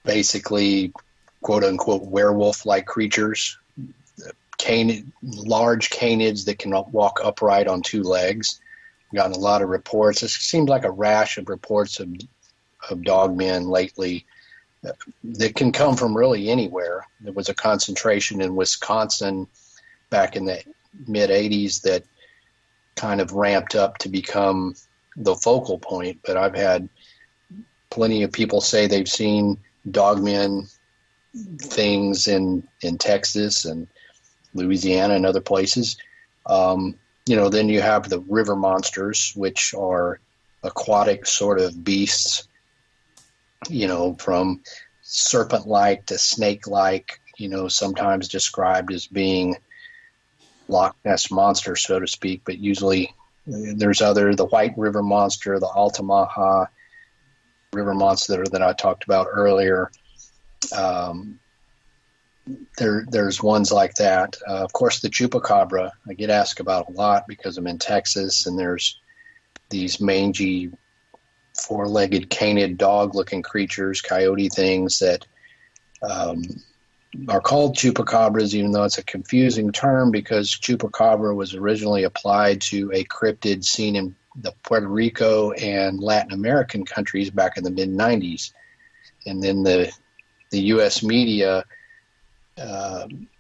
basically quote-unquote werewolf-like creatures, large canids that can walk upright on 2 legs. We've gotten a lot of reports. It seems like a rash of reports of dogmen lately that can come from really anywhere. There was a concentration in Wisconsin back in the mid-'80s that kind of ramped up to become the focal point, but I've had plenty of people say they've seen dogmen things in Texas and Louisiana and other places. Then you have the river monsters, which are aquatic sort of beasts, from serpent-like to snake-like, sometimes described as being Loch Ness monster, so to speak, but usually there's the white river monster, the Altamaha river monster that I talked about earlier. There's ones like that. Of course, the chupacabra, I get asked about a lot because I'm in Texas, and there's these mangy, four-legged, canid, dog-looking creatures, coyote things that are called chupacabras, even though it's a confusing term because chupacabra was originally applied to a cryptid seen in the Puerto Rico and Latin American countries back in the mid-90s. And then the U.S. media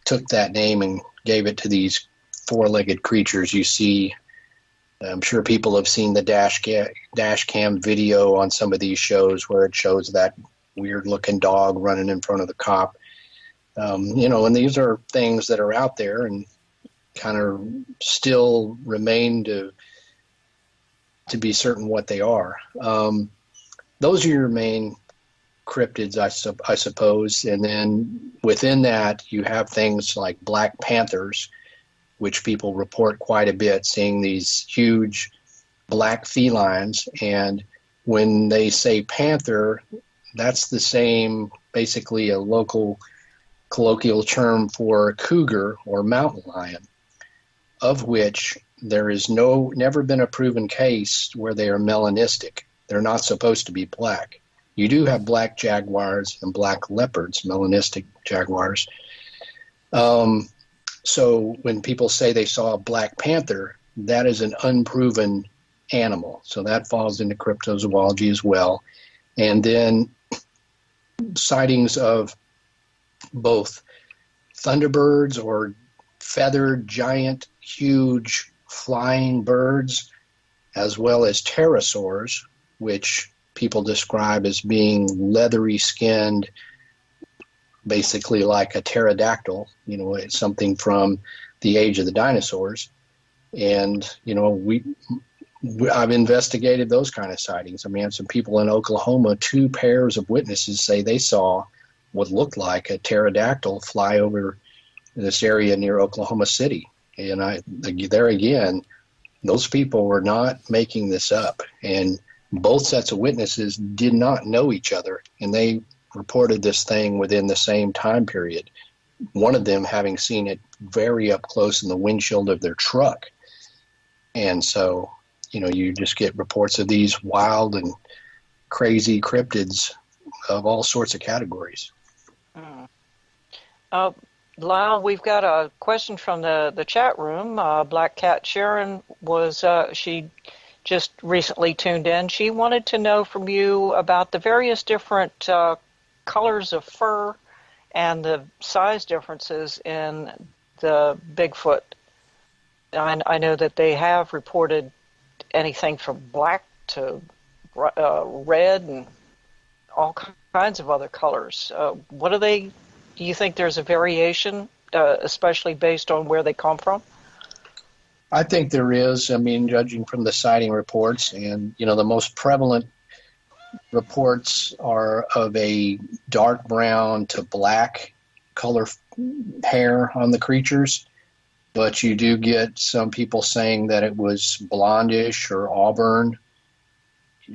took that name and gave it to these four-legged creatures you see. I'm sure people have seen the dash cam video on some of these shows where it shows that weird-looking dog running in front of the cop. And these are things that are out there and kind of still remain to be certain what they are. Those are your main cryptids, I suppose. And then within that, you have things like black panthers, which people report quite a bit, seeing these huge black felines. And when they say panther, that's the same, basically a local colloquial term for cougar or mountain lion, of which there is never been a proven case where they are melanistic. They're not supposed to be black. You do have black jaguars and black leopards, melanistic jaguars. So when people say they saw a black panther, that is an unproven animal. So that falls into cryptozoology as well. And then sightings of both thunderbirds or feathered, giant, huge flying birds, as well as pterosaurs, which people describe as being leathery skinned, basically like a pterodactyl, it's something from the age of the dinosaurs. And, I've investigated those kind of sightings. I mean, some people in Oklahoma, 2 pairs of witnesses say they saw what looked like a pterodactyl fly over this area near Oklahoma City. And there again, those people were not making this up. And both sets of witnesses did not know each other, and they reported this thing within the same time period. One of them having seen it very up close in the windshield of their truck. And so, you just get reports of these wild and crazy cryptids of all sorts of categories. Lyle, we've got a question from the chat room. Black Cat Sharon she just recently tuned in. She wanted to know from you about the various different colors of fur and the size differences in the Bigfoot. I know that they have reported anything from black to red and all kinds of other colors. Do you think there's a variation, especially based on where they come from? I think there is. I mean, judging from the sighting reports, and the most prevalent reports are of a dark brown to black color hair on the creatures, but you do get some people saying that it was blondish or auburn,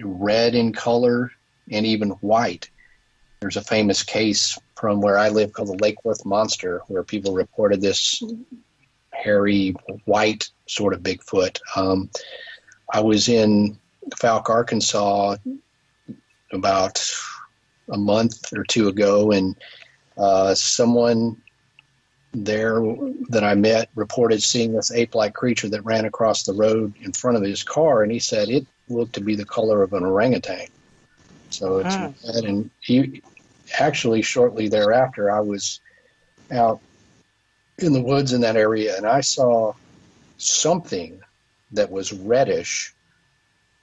red in color, and even white. There's a famous case from where I live called the Lake Worth Monster, where people reported this hairy, white sort of Bigfoot. I was in Fouke, Arkansas about a month or two ago, and someone there that I met reported seeing this ape-like creature that ran across the road in front of his car, and he said it looked to be the color of an orangutan. So it's red, and he actually shortly thereafter, I was out in the woods in that area, and I saw something that was reddish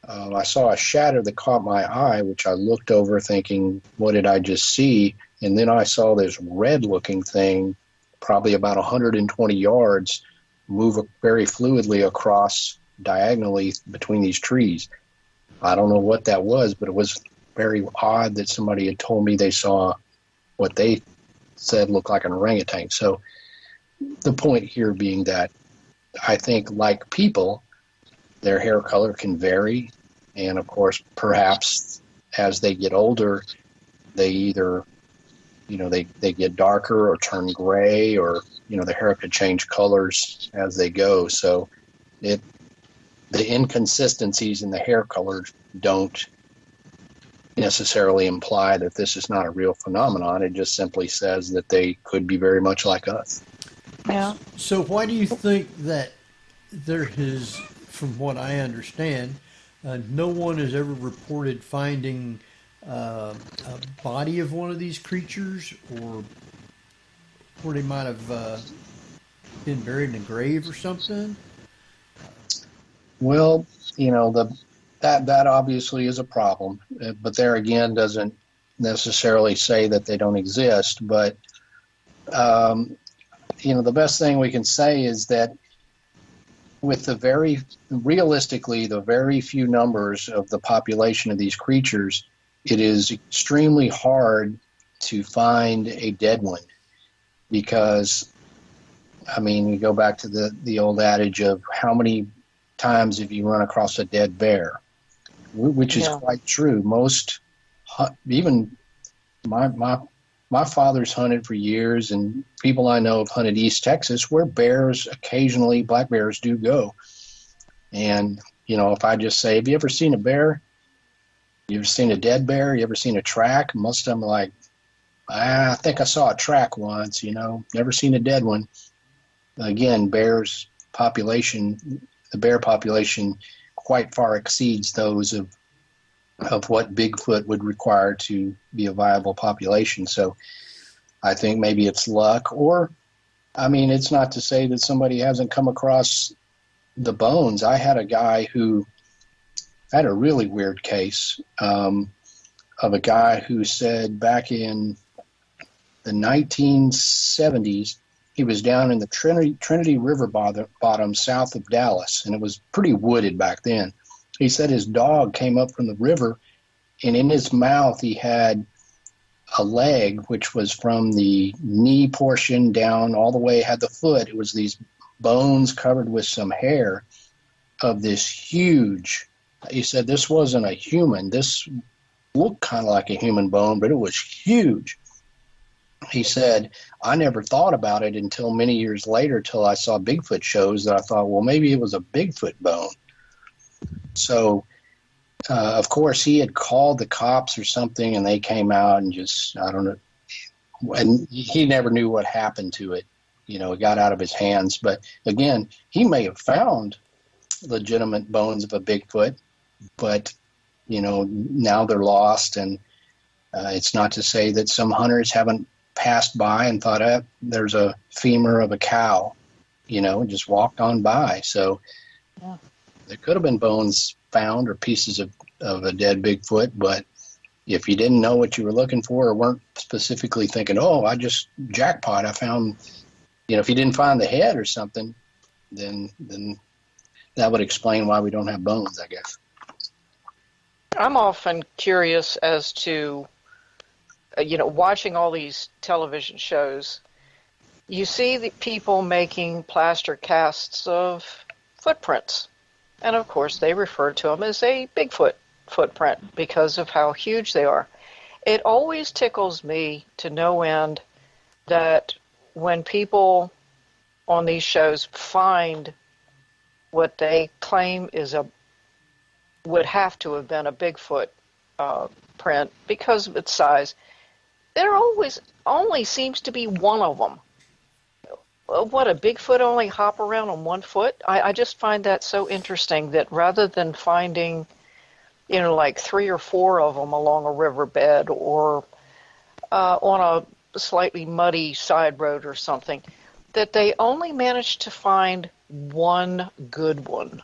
I saw a shadow that caught my eye, which I looked over thinking, what did I just see? And then I saw this red-looking thing, probably about 120 yards, move very fluidly across diagonally between these trees. I don't know what that was, but it was very odd that somebody had told me they saw what they said looked like an orangutan. So the point here being that I think, like people, their hair color can vary. And of course, perhaps as they get older, they either, they get darker or turn gray, or, the hair could change colors as they go. So the inconsistencies in the hair color don't necessarily imply that this is not a real phenomenon. It just simply says that they could be very much like us. Yeah. So why do you think that there is, from what I understand, no one has ever reported finding a body of one of these creatures, or where they might have been buried in a grave or something? Well, that obviously is a problem, but there again doesn't necessarily say that they don't exist. But the best thing we can say is that with the very few numbers of the population of these creatures, it is extremely hard to find a dead one, because, you go back to the old adage of how many times have you run across a dead bear, which is quite true. Most, even my father's hunted for years, and people I know have hunted East Texas, where bears occasionally, black bears, do go. And, if I just say, have you ever seen a bear? You ever seen a dead bear? You ever seen a track? Most of them are like, I think I saw a track once, never seen a dead one. Again, the bear population quite far exceeds those of what Bigfoot would require to be a viable population. So I think maybe it's luck, or, it's not to say that somebody hasn't come across the bones. I had a guy who had a really weird case of a guy who said back in the 1970s, he was down in the Trinity River bottom south of Dallas, and it was pretty wooded back then. He said his dog came up from the river, and in his mouth he had a leg, which was from the knee portion down all the way, had the foot. It was these bones covered with some hair of this huge, he said this wasn't a human. This looked kind of like a human bone, but it was huge. He said, I never thought about it until many years later, till I saw Bigfoot shows, that I thought, well, maybe it was a Bigfoot bone. So, of course, he had called the cops or something, and they came out and just, I don't know, and he never knew what happened to it. It got out of his hands. But again, he may have found legitimate bones of a Bigfoot, but, now they're lost. And it's not to say that some hunters haven't passed by and thought, there's a femur of a cow, and just walked on by. So there could have been bones found, or pieces of a dead Bigfoot, but if you didn't know what you were looking for, or weren't specifically thinking, I just jackpot, I found, if you didn't find the head or something, then that would explain why we don't have bones, I guess. I'm often curious as to, watching all these television shows, you see the people making plaster casts of footprints. And of course, they refer to them as a Bigfoot footprint because of how huge they are. It always tickles me to no end that when people on these shows find what they claim would have to have been a Bigfoot print because of its size, there always only seems to be one of them. What, a Bigfoot only hop around on one foot? I just find that so interesting that rather than finding, like 3 or 4 of them along a riverbed or on a slightly muddy side road or something, that they only managed to find one good one.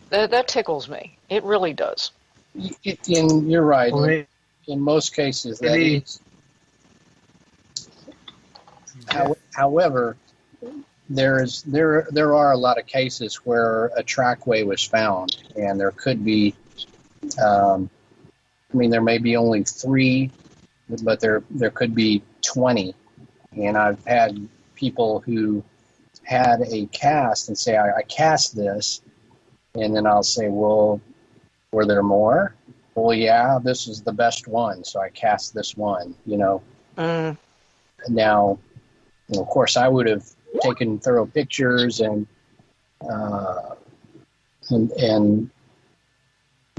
That tickles me. It really does. You're right. In most cases, that is. However, there are a lot of cases where a trackway was found, and there could be. There may be only 3, but there could be 20. And I've had people who had a cast and say, I cast this, and then I'll say, well, were there more? Well, yeah, this is the best one, so I cast this one, Now, of course, I would have taken thorough pictures and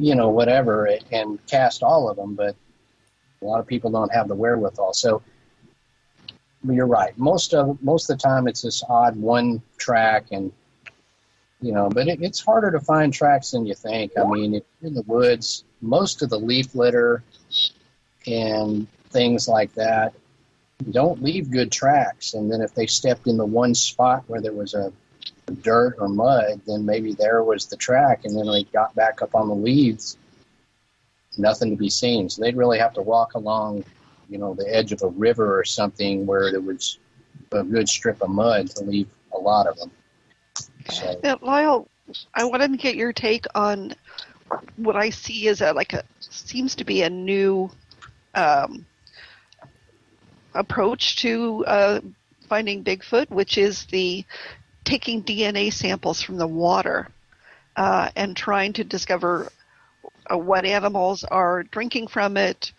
whatever, and cast all of them, but a lot of people don't have the wherewithal. So you're right. Most of the time, it's this odd one track, and but it's harder to find tracks than you think. I mean, if you're in the woods, most of the leaf litter and things like that don't leave good tracks. And then if they stepped in the one spot where there was a dirt or mud, then maybe there was the track, and then they got back up on the leaves, nothing to be seen. So they'd really have to walk along, the edge of a river or something where there was a good strip of mud to leave a lot of them. So. Now, Lyle, I wanted to get your take on what I see as seems to be a new approach to finding Bigfoot, which is the taking DNA samples from the water and trying to discover what animals are drinking from it,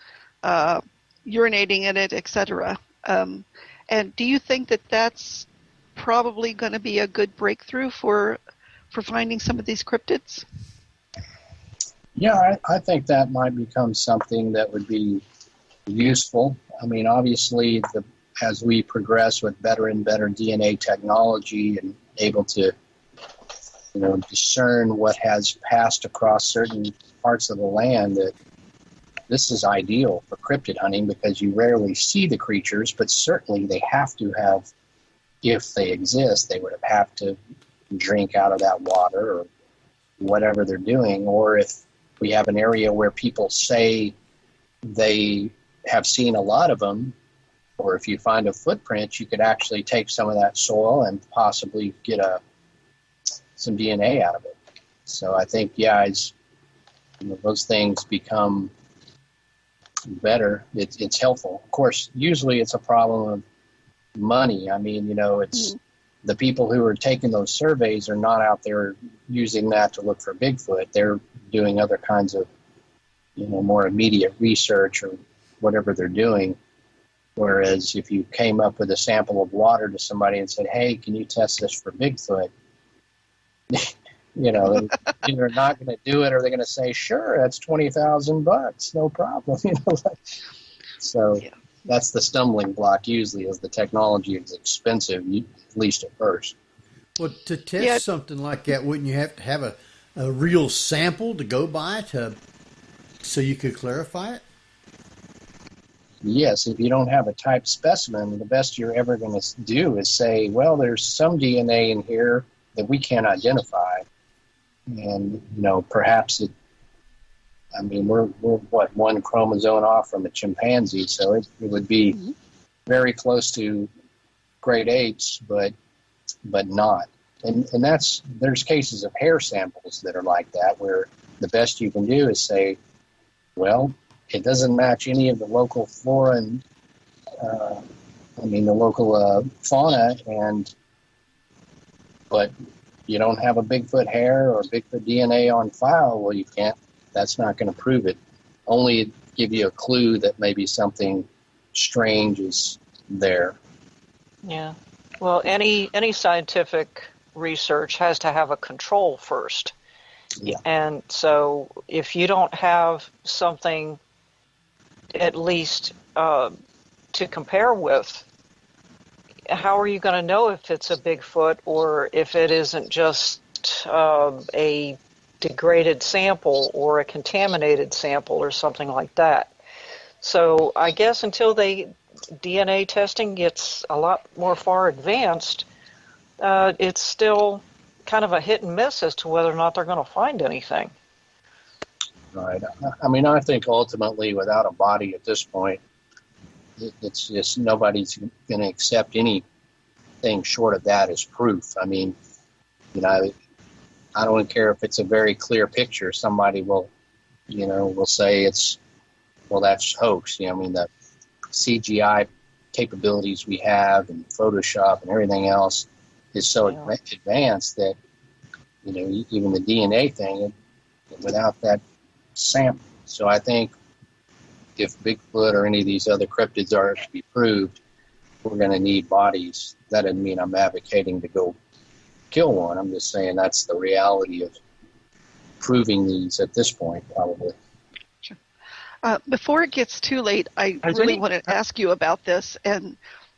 urinating in it, etc. And do you think that that's probably going to be a good breakthrough for finding some of these cryptids? Yeah, I think that might become something that would be useful. I mean, obviously, as we progress with better and better DNA technology and able to, discern what has passed across certain parts of the land, that this is ideal for cryptid hunting because you rarely see the creatures, but certainly they have to have, if they exist, they would have to drink out of that water or whatever they're doing. Or if we have an area where people say they have seen a lot of them, or if you find a footprint, you could actually take some of that soil and possibly get some DNA out of it. So I think, as those things become better, it's helpful. Of course, usually it's a problem of money. I mean, it's the people who are taking those surveys are not out there using that to look for Bigfoot. They're doing other kinds of, more immediate research or whatever they're doing. Whereas if you came up with a sample of water to somebody and said, hey, can you test this for Bigfoot? They're not going to do it, or they're going to say, sure, that's $20,000, no problem. So that's the stumbling block usually, is the technology is expensive, at least at first. Well, to test something like that, wouldn't you have to have a real sample to go by so you could clarify it? Yes, if you don't have a type specimen, the best you're ever going to do is say, well, there's some DNA in here that we can't identify. And, perhaps we're one chromosome off from a chimpanzee, so it would be very close to great apes, but not. And there's cases of hair samples that are like that, where the best you can do is say, well, it doesn't match any of the local flora and the local fauna, but you don't have a Bigfoot hair or Bigfoot DNA on file. Well, you can't. That's not going to prove it. Only give you a clue that maybe something strange is there. Yeah. Well, any scientific research has to have a control first. Yeah. And so if you don't have something at least to compare with, how are you going to know if it's a Bigfoot or if it isn't just a degraded sample or a contaminated sample or something like that? So I guess until DNA testing gets a lot more far advanced, it's still kind of a hit and miss as to whether or not they're going to find anything. Right. I mean, I think ultimately, without a body at this point, it's just nobody's going to accept anything short of that as proof. I mean, you know, I don't care if it's a very clear picture. Somebody will say that's hoax. I mean, the CGI capabilities we have and Photoshop and everything else is so advanced that, even the DNA thing, without that sample. So I think if Bigfoot or any of these other cryptids are to be proved, we're going to need bodies. That doesn't mean I'm advocating to go kill one. I'm just saying that's the reality of proving these at this point, probably. Sure. Before it gets too late, I really want to ask you about this, and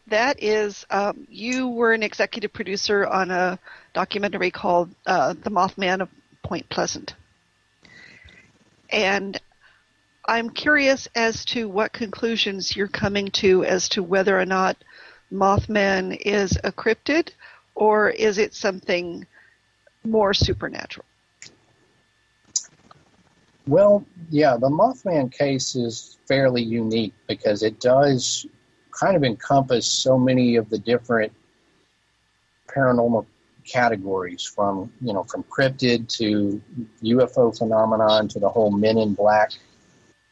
that is, you were an executive producer on a documentary called The Mothman of Point Pleasant. And I'm curious as to what conclusions you're coming to as to whether or not Mothman is a cryptid or is it something more supernatural? Well, yeah, the Mothman case is fairly unique because it does kind of encompass so many of the different paranormal categories, from cryptid to UFO phenomenon to the whole Men in Black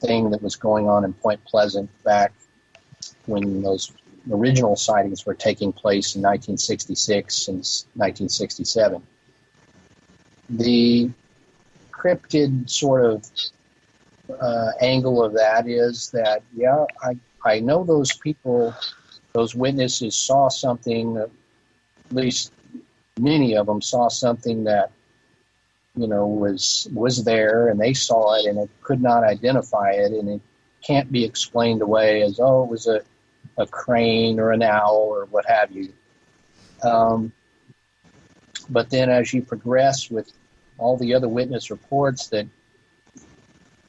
thing that was going on in Point Pleasant back when those original sightings were taking place in 1966 and 1967. The cryptid sort of angle of that is that, I know those people, those witnesses saw something, at least many of them saw something that, was there, and they saw it, and it could not identify it, and it can't be explained away as, it was a crane or an owl or what have you. But then as you progress with all the other witness reports that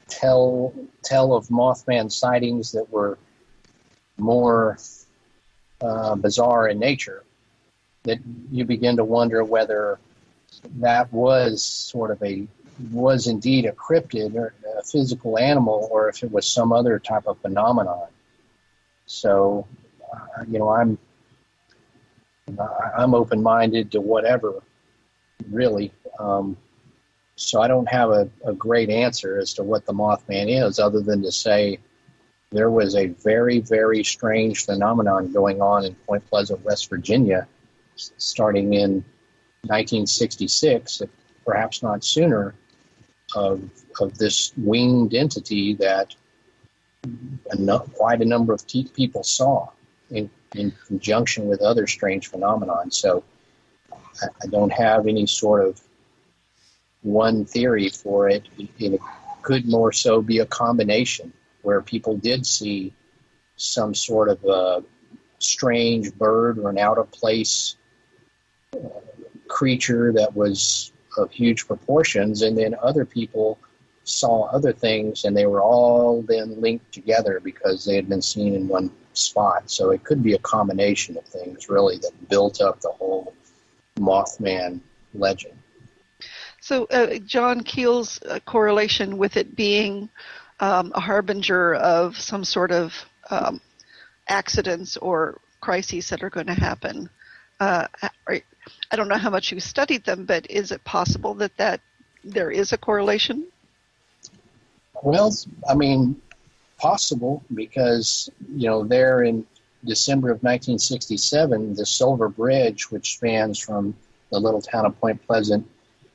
tell of Mothman sightings that were more bizarre in nature, that you begin to wonder whether that was was indeed a cryptid or a physical animal, or if it was some other type of phenomenon. So, I'm open-minded to whatever, really. So I don't have a great answer as to what the Mothman is, other than to say there was a very, very strange phenomenon going on in Point Pleasant, West Virginia, starting in 1966, perhaps not sooner, of this winged entity that quite a number of people saw in conjunction with other strange phenomena. So I don't have any sort of one theory for it. It could more so be a combination where people did see some sort of a strange bird or an out-of-place creature that was of huge proportions, and then other people saw other things, and they were all then linked together because they had been seen in one spot. So it could be a combination of things, really, that built up the whole Mothman legend. So John Keel's correlation with it being a harbinger of some sort of accidents or crises that are going to happen. I don't know how much you studied them, but is it possible that there is a correlation? Well, I mean, possible, because, there in December of 1967, the Silver Bridge, which spans from the little town of Point Pleasant,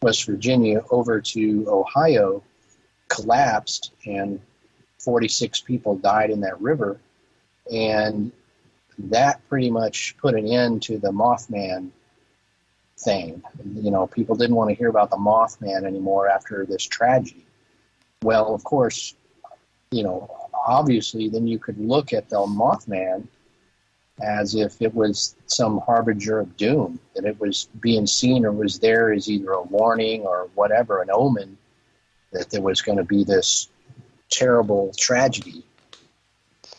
West Virginia, over to Ohio, collapsed, and 46 people died in that river. And that pretty much put an end to the Mothman thing. People didn't want to hear about the Mothman anymore after this tragedy. Well, of course, obviously then you could look at the Mothman as if it was some harbinger of doom, that it was being seen or was there as either a warning or whatever, an omen, that there was going to be this terrible tragedy.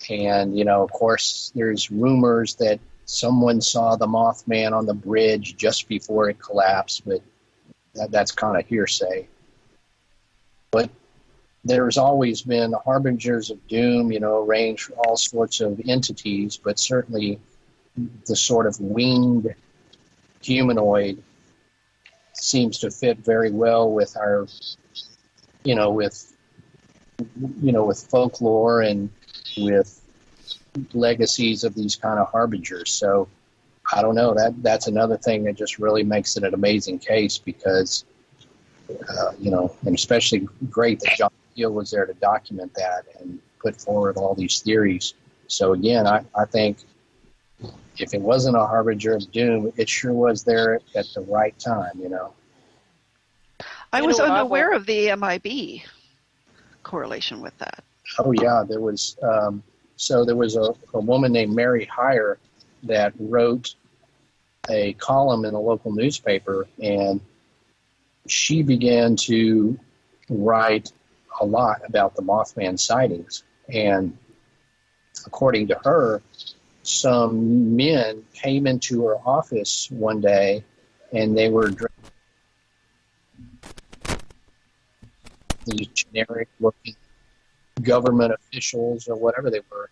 And, of course, there's rumors that someone saw the Mothman on the bridge just before it collapsed, but that's kind of hearsay. But there's always been harbingers of doom, range from all sorts of entities, but certainly the sort of winged humanoid seems to fit very well with our, with folklore and with legacies of these kind of harbingers. So I don't know, that's another thing that just really makes it an amazing case because, and especially great that John Keel was there to document that and put forward all these theories. So again, I think if it wasn't a harbinger of doom, it sure was there at the right time, I was unaware of the MIB correlation with that. Oh yeah, there was. There was a woman named Mary Heyer that wrote a column in a local newspaper, and she began to write a lot about the Mothman sightings. And according to her, some men came into her office one day, and they were these generic-looking government officials or whatever they were,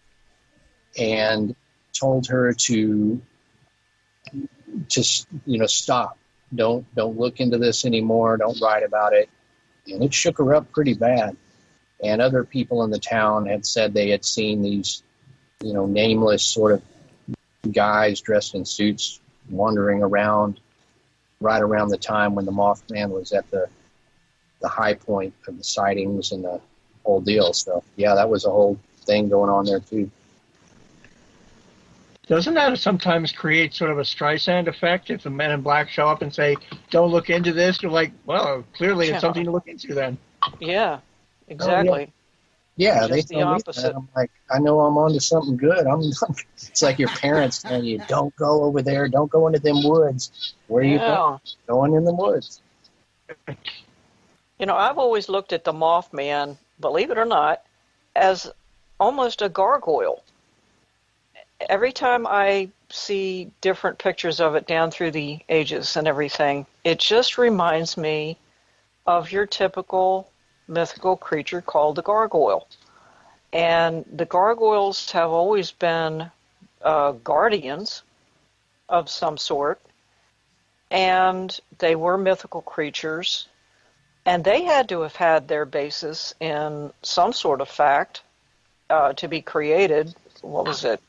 and told her to stop. Don't look into this anymore. Don't write about it. And it shook her up pretty bad. And other people in the town had said they had seen these, nameless sort of guys dressed in suits wandering around right around the time when the Mothman was at the high point of the sightings and the whole deal. So, yeah, that was a whole thing going on there, too. Doesn't that sometimes create sort of a Streisand effect if the Men in Black show up and say, don't look into this? You're like, well, clearly it's something to look into then. Yeah, exactly. Oh, yeah, they the opposite. I'm like, I know I'm onto something good. It's like your parents telling you, don't go over there, don't go into them woods. Where are you going? Going in the woods. I've always looked at the Mothman, believe it or not, as almost a gargoyle. Every time I see different pictures of it down through the ages and everything, it just reminds me of your typical mythical creature called the gargoyle. And the gargoyles have always been guardians of some sort, and they were mythical creatures, and they had to have had their basis in some sort of fact to be created. What was it?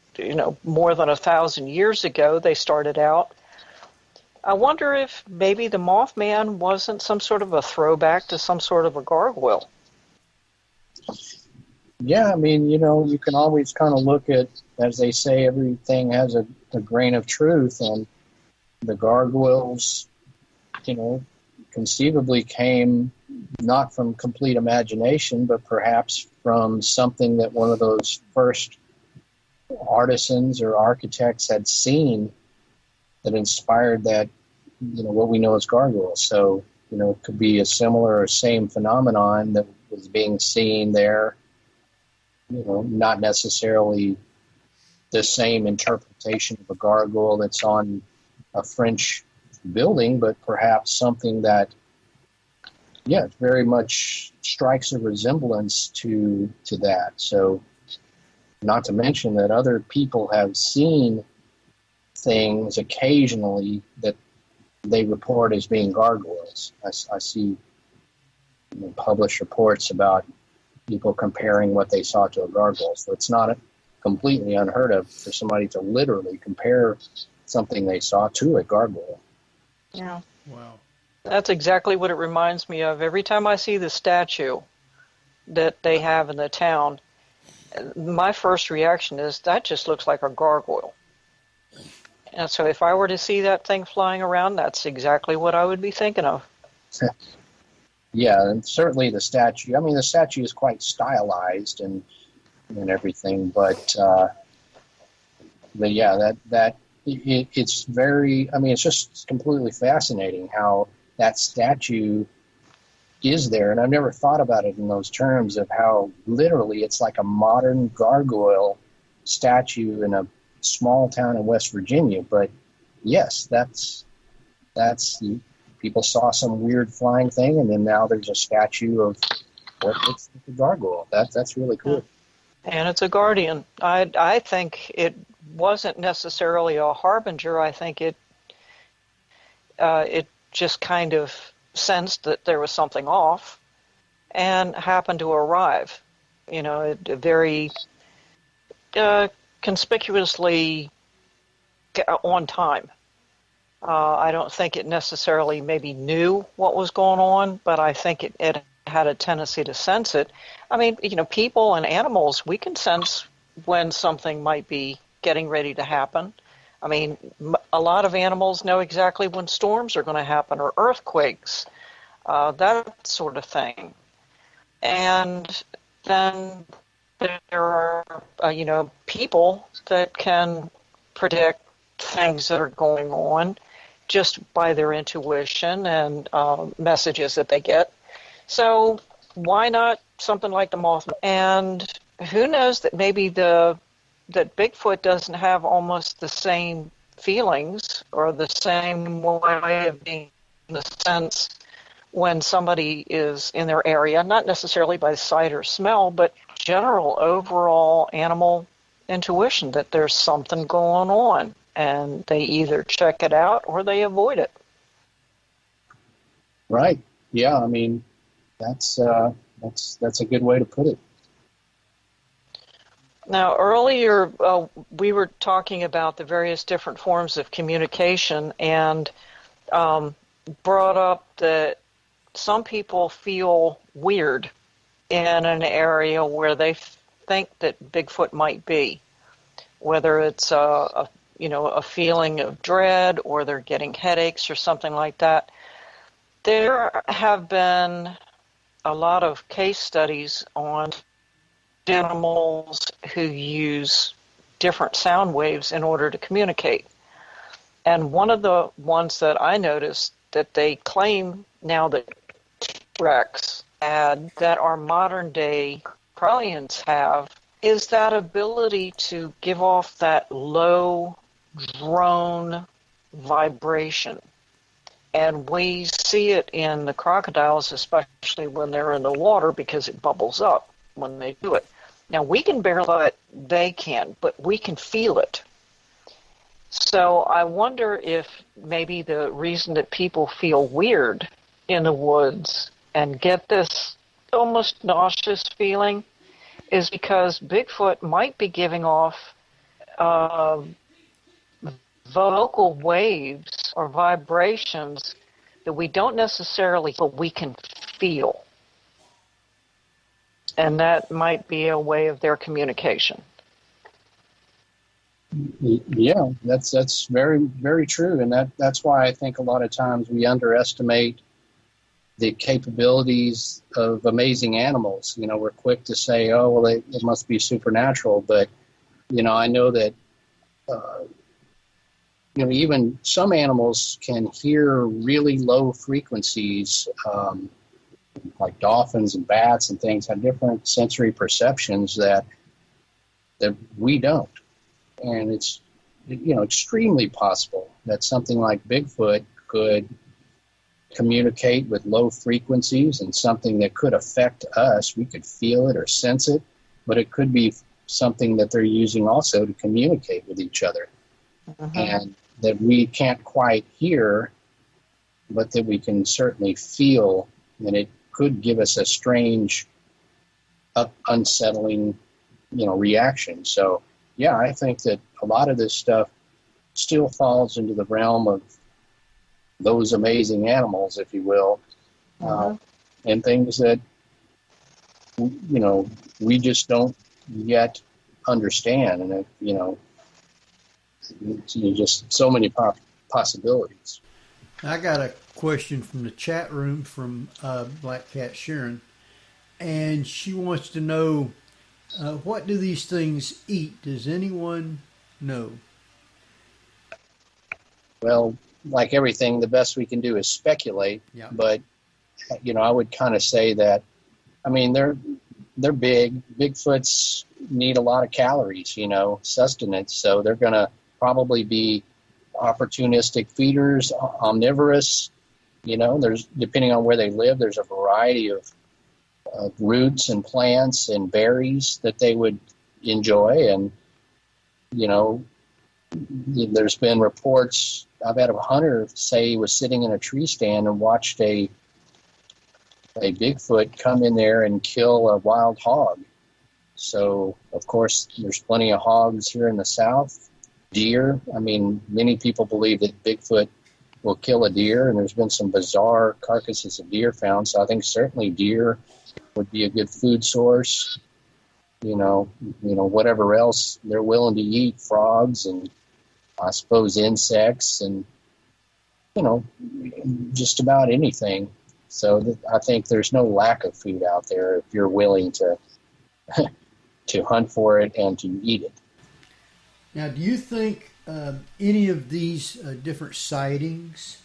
More than 1,000 years ago, they started out. I wonder if maybe the Mothman wasn't some sort of a throwback to some sort of a gargoyle. Yeah, I mean, you can always kind of look at, as they say, everything has a grain of truth, and the gargoyles, conceivably came not from complete imagination, but perhaps from something that one of those first artisans or architects had seen that inspired that, what we know as gargoyles. So, it could be a similar or same phenomenon that was being seen there, not necessarily the same interpretation of a gargoyle that's on a French building, but perhaps something that, very much strikes a resemblance to that. So, not to mention that other people have seen things occasionally that they report as being gargoyles. I see published reports about people comparing what they saw to a gargoyle. So it's not completely unheard of for somebody to literally compare something they saw to a gargoyle. Yeah. Wow. That's exactly what it reminds me of. Every time I see the statue that they have in the town, my first reaction is that just looks like a gargoyle. And so if I were to see that thing flying around, that's exactly what I would be thinking of. Yeah, and certainly the statue. I mean, the statue is quite stylized and everything, but yeah, it's very. I mean, it's just completely fascinating how that statue is there, and I've never thought about it in those terms of how literally it's like a modern gargoyle statue in a small town in West Virginia. But yes, that's people saw some weird flying thing, and then now there's a statue of what looks like a gargoyle. That's really cool. And it's a guardian. I think it wasn't necessarily a harbinger. I think it just kind of sensed that there was something off and happened to arrive, very conspicuously on time. I don't think it necessarily maybe knew what was going on, but I think it had a tendency to sense it. I mean, people and animals, we can sense when something might be getting ready to happen. I mean, a lot of animals know exactly when storms are going to happen or earthquakes, that sort of thing. And then there are, people that can predict things that are going on just by their intuition and messages that they get. So why not something like the Mothman? And who knows that maybe that Bigfoot doesn't have almost the same feelings or the same way of being in the sense when somebody is in their area, not necessarily by sight or smell, but general overall animal intuition that there's something going on, and they either check it out or they avoid it. Right. Yeah. I mean, that's a good way to put it. Now, earlier we were talking about the various different forms of communication and brought up that some people feel weird in an area where they think that Bigfoot might be, whether it's a feeling of dread or they're getting headaches or something like that. There have been a lot of case studies on animals who use different sound waves in order to communicate. And one of the ones that I noticed that they claim now that T-Rex had, that our modern day Australians have, is that ability to give off that low drone vibration. And we see it in the crocodiles, especially when they're in the water, because it bubbles up when they do it. Now, we can barely feel it, they can, but we can feel it. So I wonder if maybe the reason that people feel weird in the woods and get this almost nauseous feeling is because Bigfoot might be giving off vocal waves or vibrations that we don't necessarily, but we can feel. And that might be a way of their communication. Yeah, that's very, very true. And that's why I think a lot of times we underestimate the capabilities of amazing animals. We're quick to say, oh, well, it must be supernatural. But, I know that, even some animals can hear really low frequencies, like dolphins and bats and things have different sensory perceptions that we don't. And it's, extremely possible that something like Bigfoot could communicate with low frequencies and something that could affect us. We could feel it or sense it, but it could be something that they're using also to communicate with each other. And that we can't quite hear, but that we can certainly feel, and it could give us a strange, unsettling, reaction. So, yeah, I think that a lot of this stuff still falls into the realm of those amazing animals, if you will, and things that, we just don't yet understand. And, just so many possibilities. I got a question from the chat room from Black Cat Sharon, and she wants to know, what do these things eat? Does anyone know? Well, like everything, the best we can do is speculate. Yeah. But, I would kind of say that, they're big. Bigfoots need a lot of calories, sustenance. So they're going to probably be opportunistic feeders, omnivorous. There's, depending on where they live, there's a variety of roots and plants and berries that they would enjoy. And, there's been reports. I've had a hunter say he was sitting in a tree stand and watched a Bigfoot come in there and kill a wild hog. So, of course, there's plenty of hogs here in the South. Deer. I mean, many people believe that Bigfoot will kill a deer, and there's been some bizarre carcasses of deer found. So I think certainly deer would be a good food source. Whatever else they're willing to eat, frogs and I suppose insects and, just about anything. So I think there's no lack of food out there if you're willing to to hunt for it and to eat it. Now, do you think any of these different sightings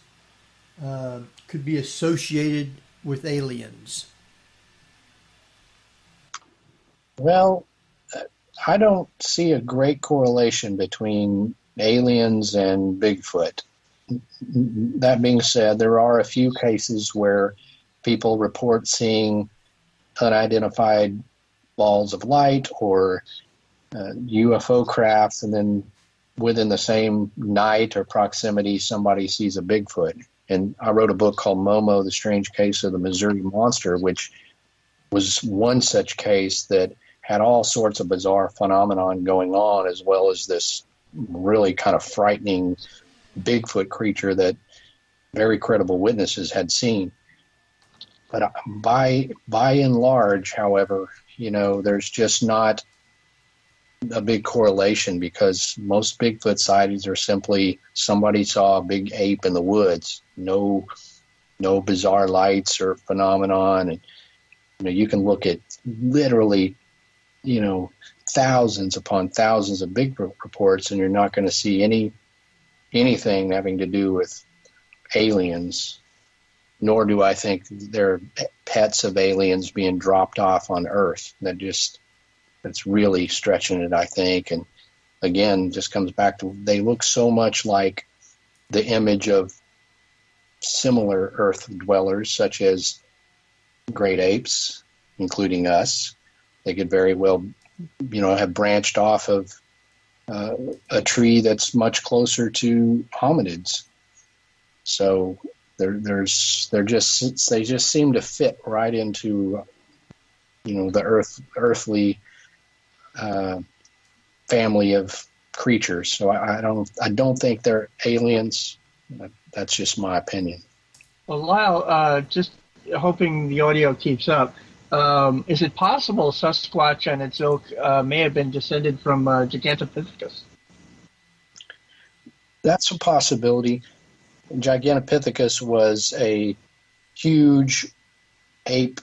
could be associated with aliens? Well, I don't see a great correlation between aliens and Bigfoot. That being said, there are a few cases where people report seeing unidentified balls of light or UFO crafts, and then within the same night or proximity, somebody sees a Bigfoot. And I wrote a book called Momo, The Strange Case of the Missouri Monster, which was one such case that had all sorts of bizarre phenomenon going on, as well as this really kind of frightening Bigfoot creature that very credible witnesses had seen. But by and large, however, there's just not a big correlation, because most Bigfoot sightings are simply somebody saw a big ape in the woods. No bizarre lights or phenomenon. And you can look at literally, thousands upon thousands of Bigfoot reports, and you're not going to see anything having to do with aliens. Nor do I think there are pets of aliens being dropped off on Earth. That's really stretching it, I think. And again, just comes back to, they look so much like the image of similar Earth dwellers, such as great apes, including us. They could very well, have branched off of a tree that's much closer to hominids. So they just seem to fit right into, the earthly family of creatures. So I don't think they're aliens. That's just my opinion. Well, Lyle, just hoping the audio keeps up. Is it possible Sasquatch and its ilk may have been descended from Gigantopithecus? That's a possibility. Gigantopithecus was a huge ape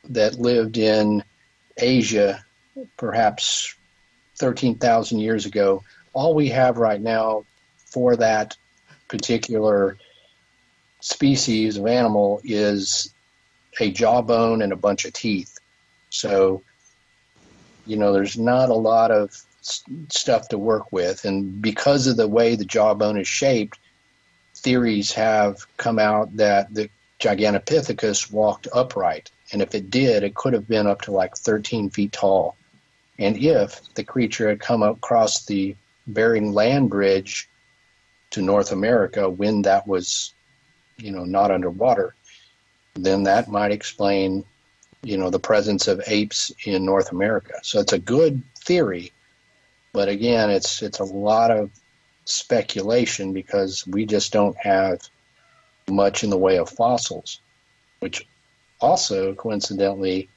that lived in Asia perhaps 13,000 years ago. All we have right now for that particular species of animal is a jawbone and a bunch of teeth. So, there's not a lot of stuff to work with. And because of the way the jawbone is shaped, theories have come out that the Gigantopithecus walked upright. And if it did, it could have been up to like 13 feet tall. And if the creature had come across the Bering Land Bridge to North America when that was, not underwater, then that might explain, the presence of apes in North America. So it's a good theory, but again, it's a lot of speculation because we just don't have much in the way of fossils, which also coincidentally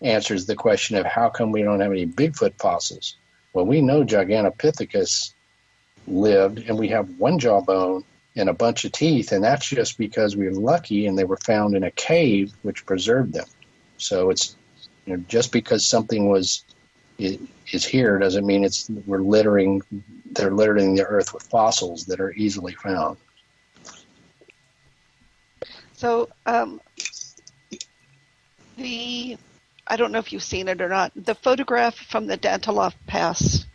answers the question of how come we don't have any Bigfoot fossils. Well, we know Gigantopithecus lived, and we have one jawbone and a bunch of teeth, and that's just because we were lucky and they were found in a cave which preserved them. So it's, just because something is here doesn't mean they're littering the earth with fossils that are easily found. So I don't know if you've seen it or not, the photograph from the Danteloff Pass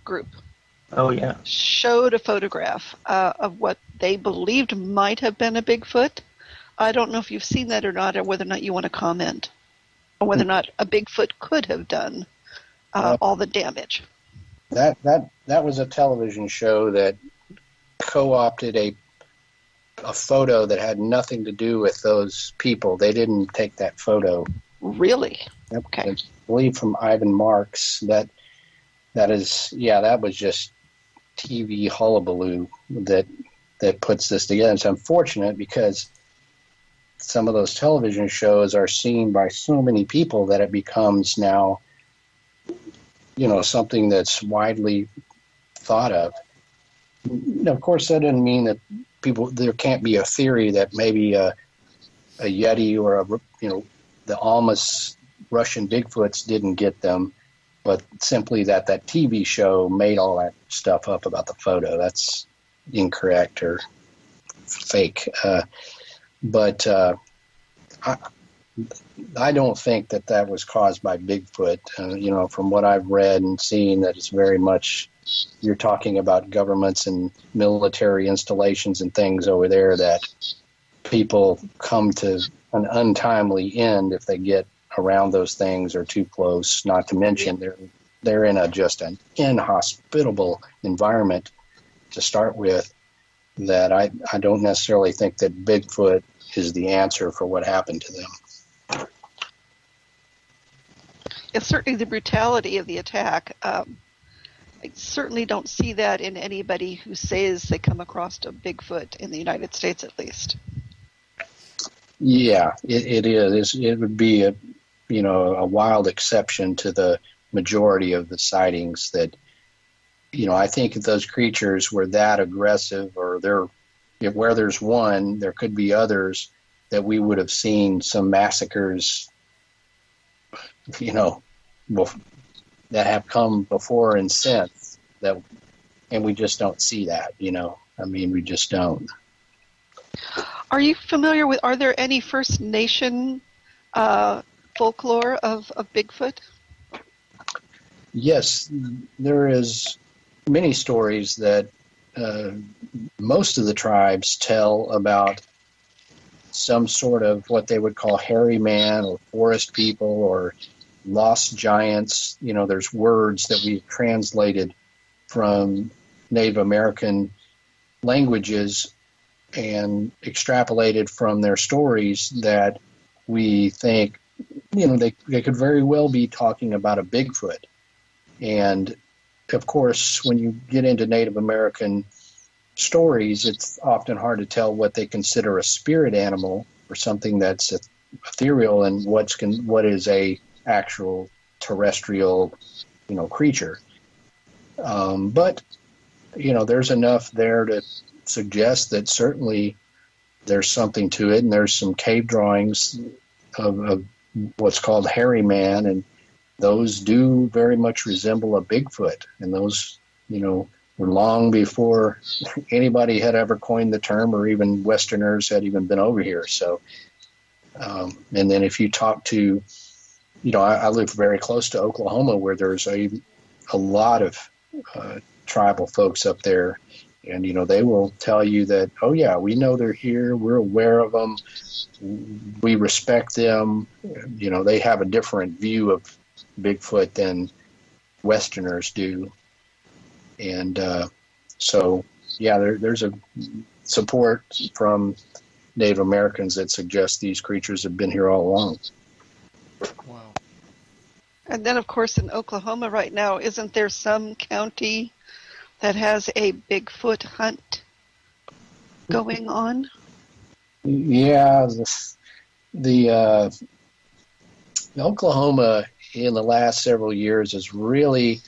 group Oh, yeah. Showed a photograph of what they believed might have been a Bigfoot. I don't know if you've seen that or not, or whether or not you want to comment, or whether or not a Bigfoot could have done all the damage. That was a television show that co-opted a photo that had nothing to do with those people. They didn't take that photo. Really? Okay. I believe from Ivan Marks. That was just TV hullabaloo that puts this together. It's unfortunate because some of those television shows are seen by so many people that it becomes now, something that's widely thought of. Of course, that doesn't mean that there can't be a theory that maybe a Yeti or the Almas Russian Bigfoots didn't get them, but simply that TV show made all that stuff up about the photo. That's incorrect or fake. But I don't think that was caused by Bigfoot. From what I've read and seen, that it's very much, you're talking about governments and military installations and things over there that people come to an untimely end if they get around those things or too close, not to mention they're in just an inhospitable environment to start with, that I don't necessarily think that Bigfoot is the answer for what happened to them. It's certainly the brutality of the attack. I certainly don't see that in anybody who says they come across a Bigfoot in the United States, at least. Yeah, it is. It would be a wild exception to the majority of the sightings that, I think if those creatures were that aggressive, or where there's one, there could be others, that we would have seen some massacres, that have come before and since, and we just don't see that, we just don't. Are you familiar with, are there any First Nation folklore of Bigfoot? Yes, there is many stories that most of the tribes tell about some sort of what they would call hairy man or forest people or lost giants. There's words that we've translated from Native American languages and extrapolated from their stories that we think, they could very well be talking about a Bigfoot. And of course, when you get into Native American stories, it's often hard to tell what they consider a spirit animal or something that's ethereal and what is a actual terrestrial, creature. But there's enough there to suggest that certainly there's something to it, and there's some cave drawings of what's called hairy man, and those do very much resemble a Bigfoot, and those were long before anybody had ever coined the term, or even Westerners had even been over here. So and then if you talk to, I live very close to Oklahoma, where there's a lot of tribal folks up there. And, they will tell you that, oh, yeah, we know they're here. We're aware of them. We respect them. They have a different view of Bigfoot than Westerners do. And so, yeah, there's a support from Native Americans that suggests these creatures have been here all along. Wow. And then, of course, in Oklahoma right now, isn't there some county that has a Bigfoot hunt going on? Yeah, the Oklahoma in the last several years has really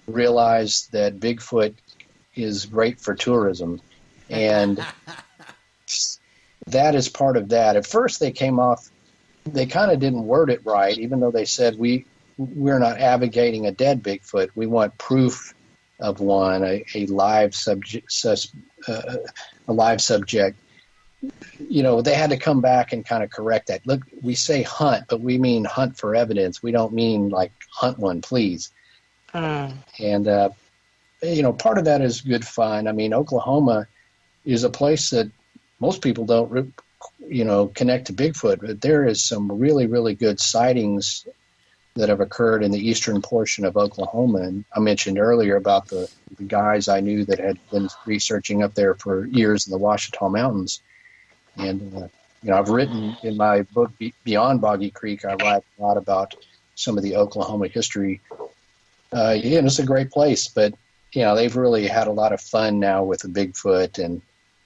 realized that Bigfoot is great for tourism, and that is part of that. At first, they kind of didn't word it right, even though they said we're not advocating a dead Bigfoot. We want proof of one, a live subject. They had to come back and kind of correct that. Look, we say hunt, but we mean hunt for evidence. We don't mean like hunt one, please. And part of that is good fun. I mean, Oklahoma is a place that most people don't, connect to Bigfoot, but there is some really, really good sightings that have occurred in the eastern portion of Oklahoma. And I mentioned earlier about the guys I knew that had been researching up there for years in the Ouachita Mountains. And, I've written in my book, Beyond Boggy Creek, I write a lot about some of the Oklahoma history. And it's a great place, but, they've really had a lot of fun now with the Bigfoot. And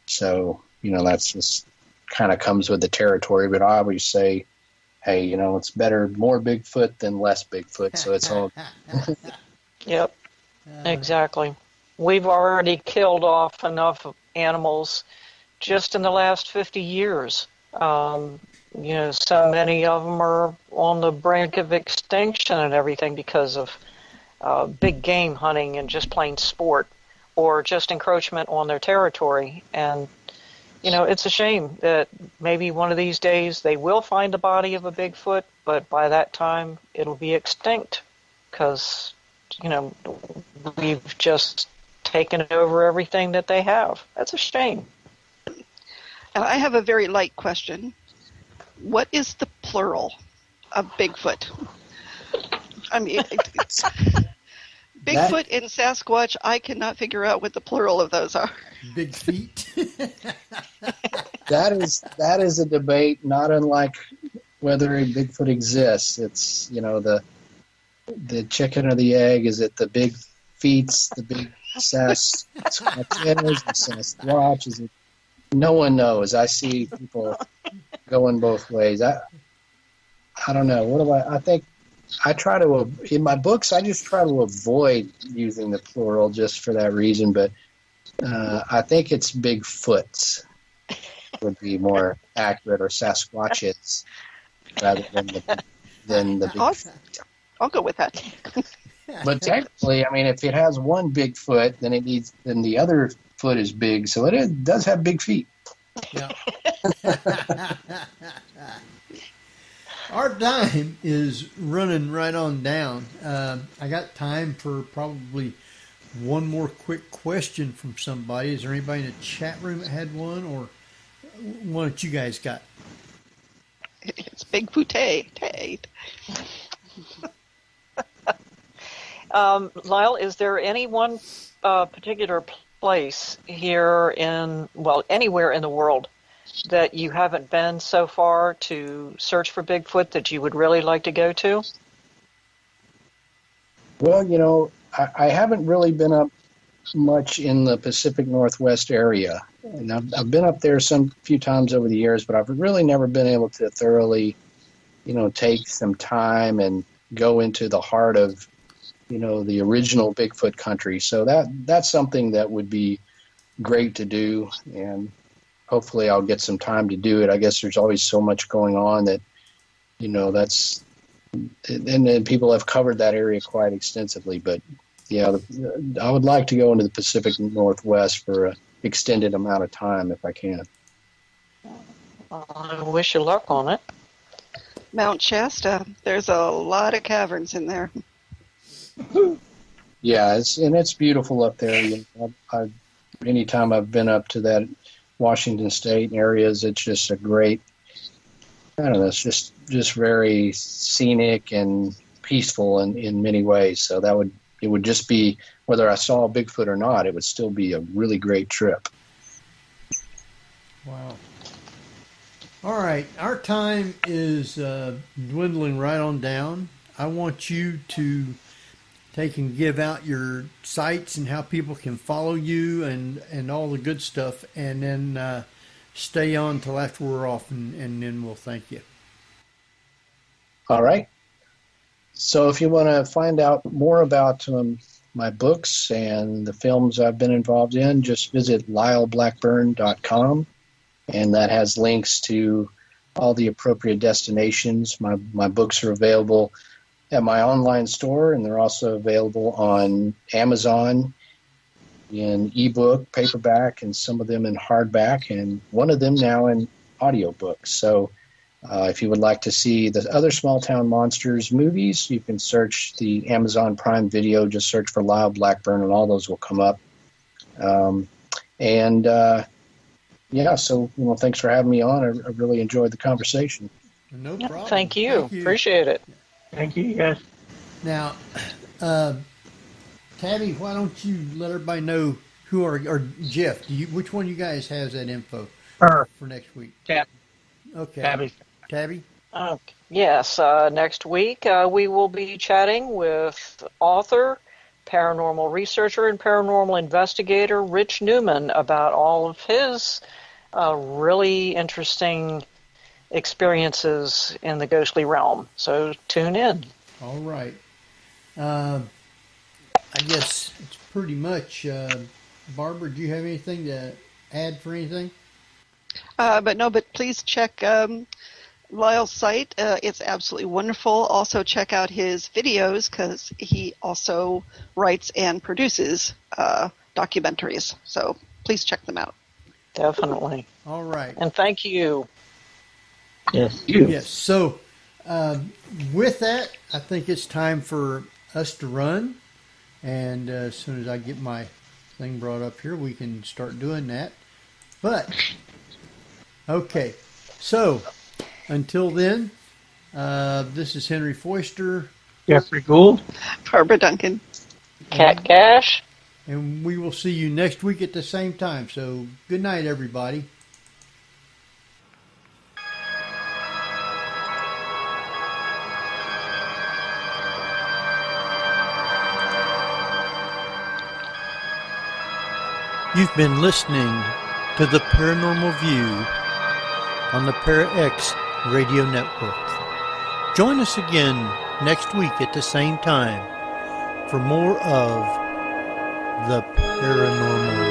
so, that's just kind of comes with the territory. But I always say, hey, it's better more Bigfoot than less Bigfoot. So it's all. Yep, exactly. We've already killed off enough animals just in the last 50 years. So many of them are on the brink of extinction and everything because of big game hunting and just plain sport or just encroachment on their territory. And it's a shame that maybe one of these days they will find the body of a Bigfoot, but by that time it'll be extinct because, we've just taken over everything that they have. That's a shame. I have a very light question. What is the plural of Bigfoot? I mean, Bigfoot and Sasquatch, I cannot figure out what the plural of those are. Big feet. That is a debate not unlike whether a Bigfoot exists. It's, the chicken or the egg. Is it the big feets, the big Sasquatches, the Sasquatch? Is it? No one knows. I see people going both ways. I don't know. I think I try to, in my books, I just try to avoid using the plural just for that reason. But I think it's Bigfoots would be more accurate, or Sasquatches rather than the big. I'll go with that. But technically, I mean, if it has one big foot, then the other foot is big, so it does have big feet. Yeah. Our time is running right on down. I got time for probably one more quick question from somebody. Is there anybody in the chat room that had one, or one that you guys got? It's Bigfoot. Lyle, is there any one particular place here anywhere in the world that you haven't been so far to search for Bigfoot that you would really like to go to? Well, I haven't really been up much in the Pacific Northwest area. And I've been up there some few times over the years, but I've really never been able to thoroughly, take some time and go into the heart of, the original Bigfoot country. So that's something that would be great to do, and hopefully I'll get some time to do it. I guess there's always so much going on that, that's, and people have covered that area quite extensively. But yeah, I would like to go into the Pacific Northwest for an extended amount of time if I can. I wish you luck on it. Mount Shasta, there's a lot of caverns in there. Yeah, it's beautiful up there. Anytime I've been up to that Washington State areas, it's just a great, I don't know, it's just very scenic and peaceful in many ways. So it would just be, whether I saw a Bigfoot or not, it would still be a really great trip. Wow. All right, our time is dwindling right on down. I want you to take and give out your sites and how people can follow you and all the good stuff, and then stay on till after we're off, and then we'll thank you. All right. So if you want to find out more about my books and the films I've been involved in, just visit lyleblackburn.com, and that has links to all the appropriate destinations. My books are available at my online store, and they're also available on Amazon in ebook, paperback, and some of them in hardback, and one of them now in audiobooks. So If you would like to see the other Small Town Monsters movies, you can search the Amazon Prime Video. Just search for Lyle Blackburn, and all those will come up. So thanks for having me on. I really enjoyed the conversation. No problem. Thank you. Appreciate it. Thank you, guys. Now, Tabby, why don't you let everybody know who or Jeff? Which one of you guys has that info for next week? Okay. Tabby? Yes. Next week we will be chatting with author, paranormal researcher, and paranormal investigator Rich Newman about all of his really interesting experiences in the ghostly realm. So tune in. All right. I guess it's pretty much. Barbara, do you have anything to add for anything? But please check Lyle's site. It's absolutely wonderful. Also check out his videos because he also writes and produces documentaries. So please check them out. Definitely. All right. And thank you. Yes. Yes. So with that, I think it's time for us to run. And as soon as I get my thing brought up here, we can start doing that. But, okay. So, until then, this is Henry Foister. Jeffrey Gould. Barbara Duncan. Cat Cash. And we will see you next week at the same time. So, good night, everybody. You've been listening to the Paranormal View on the ParaX Radio Network. Join us again next week at the same time for more of the Paranormal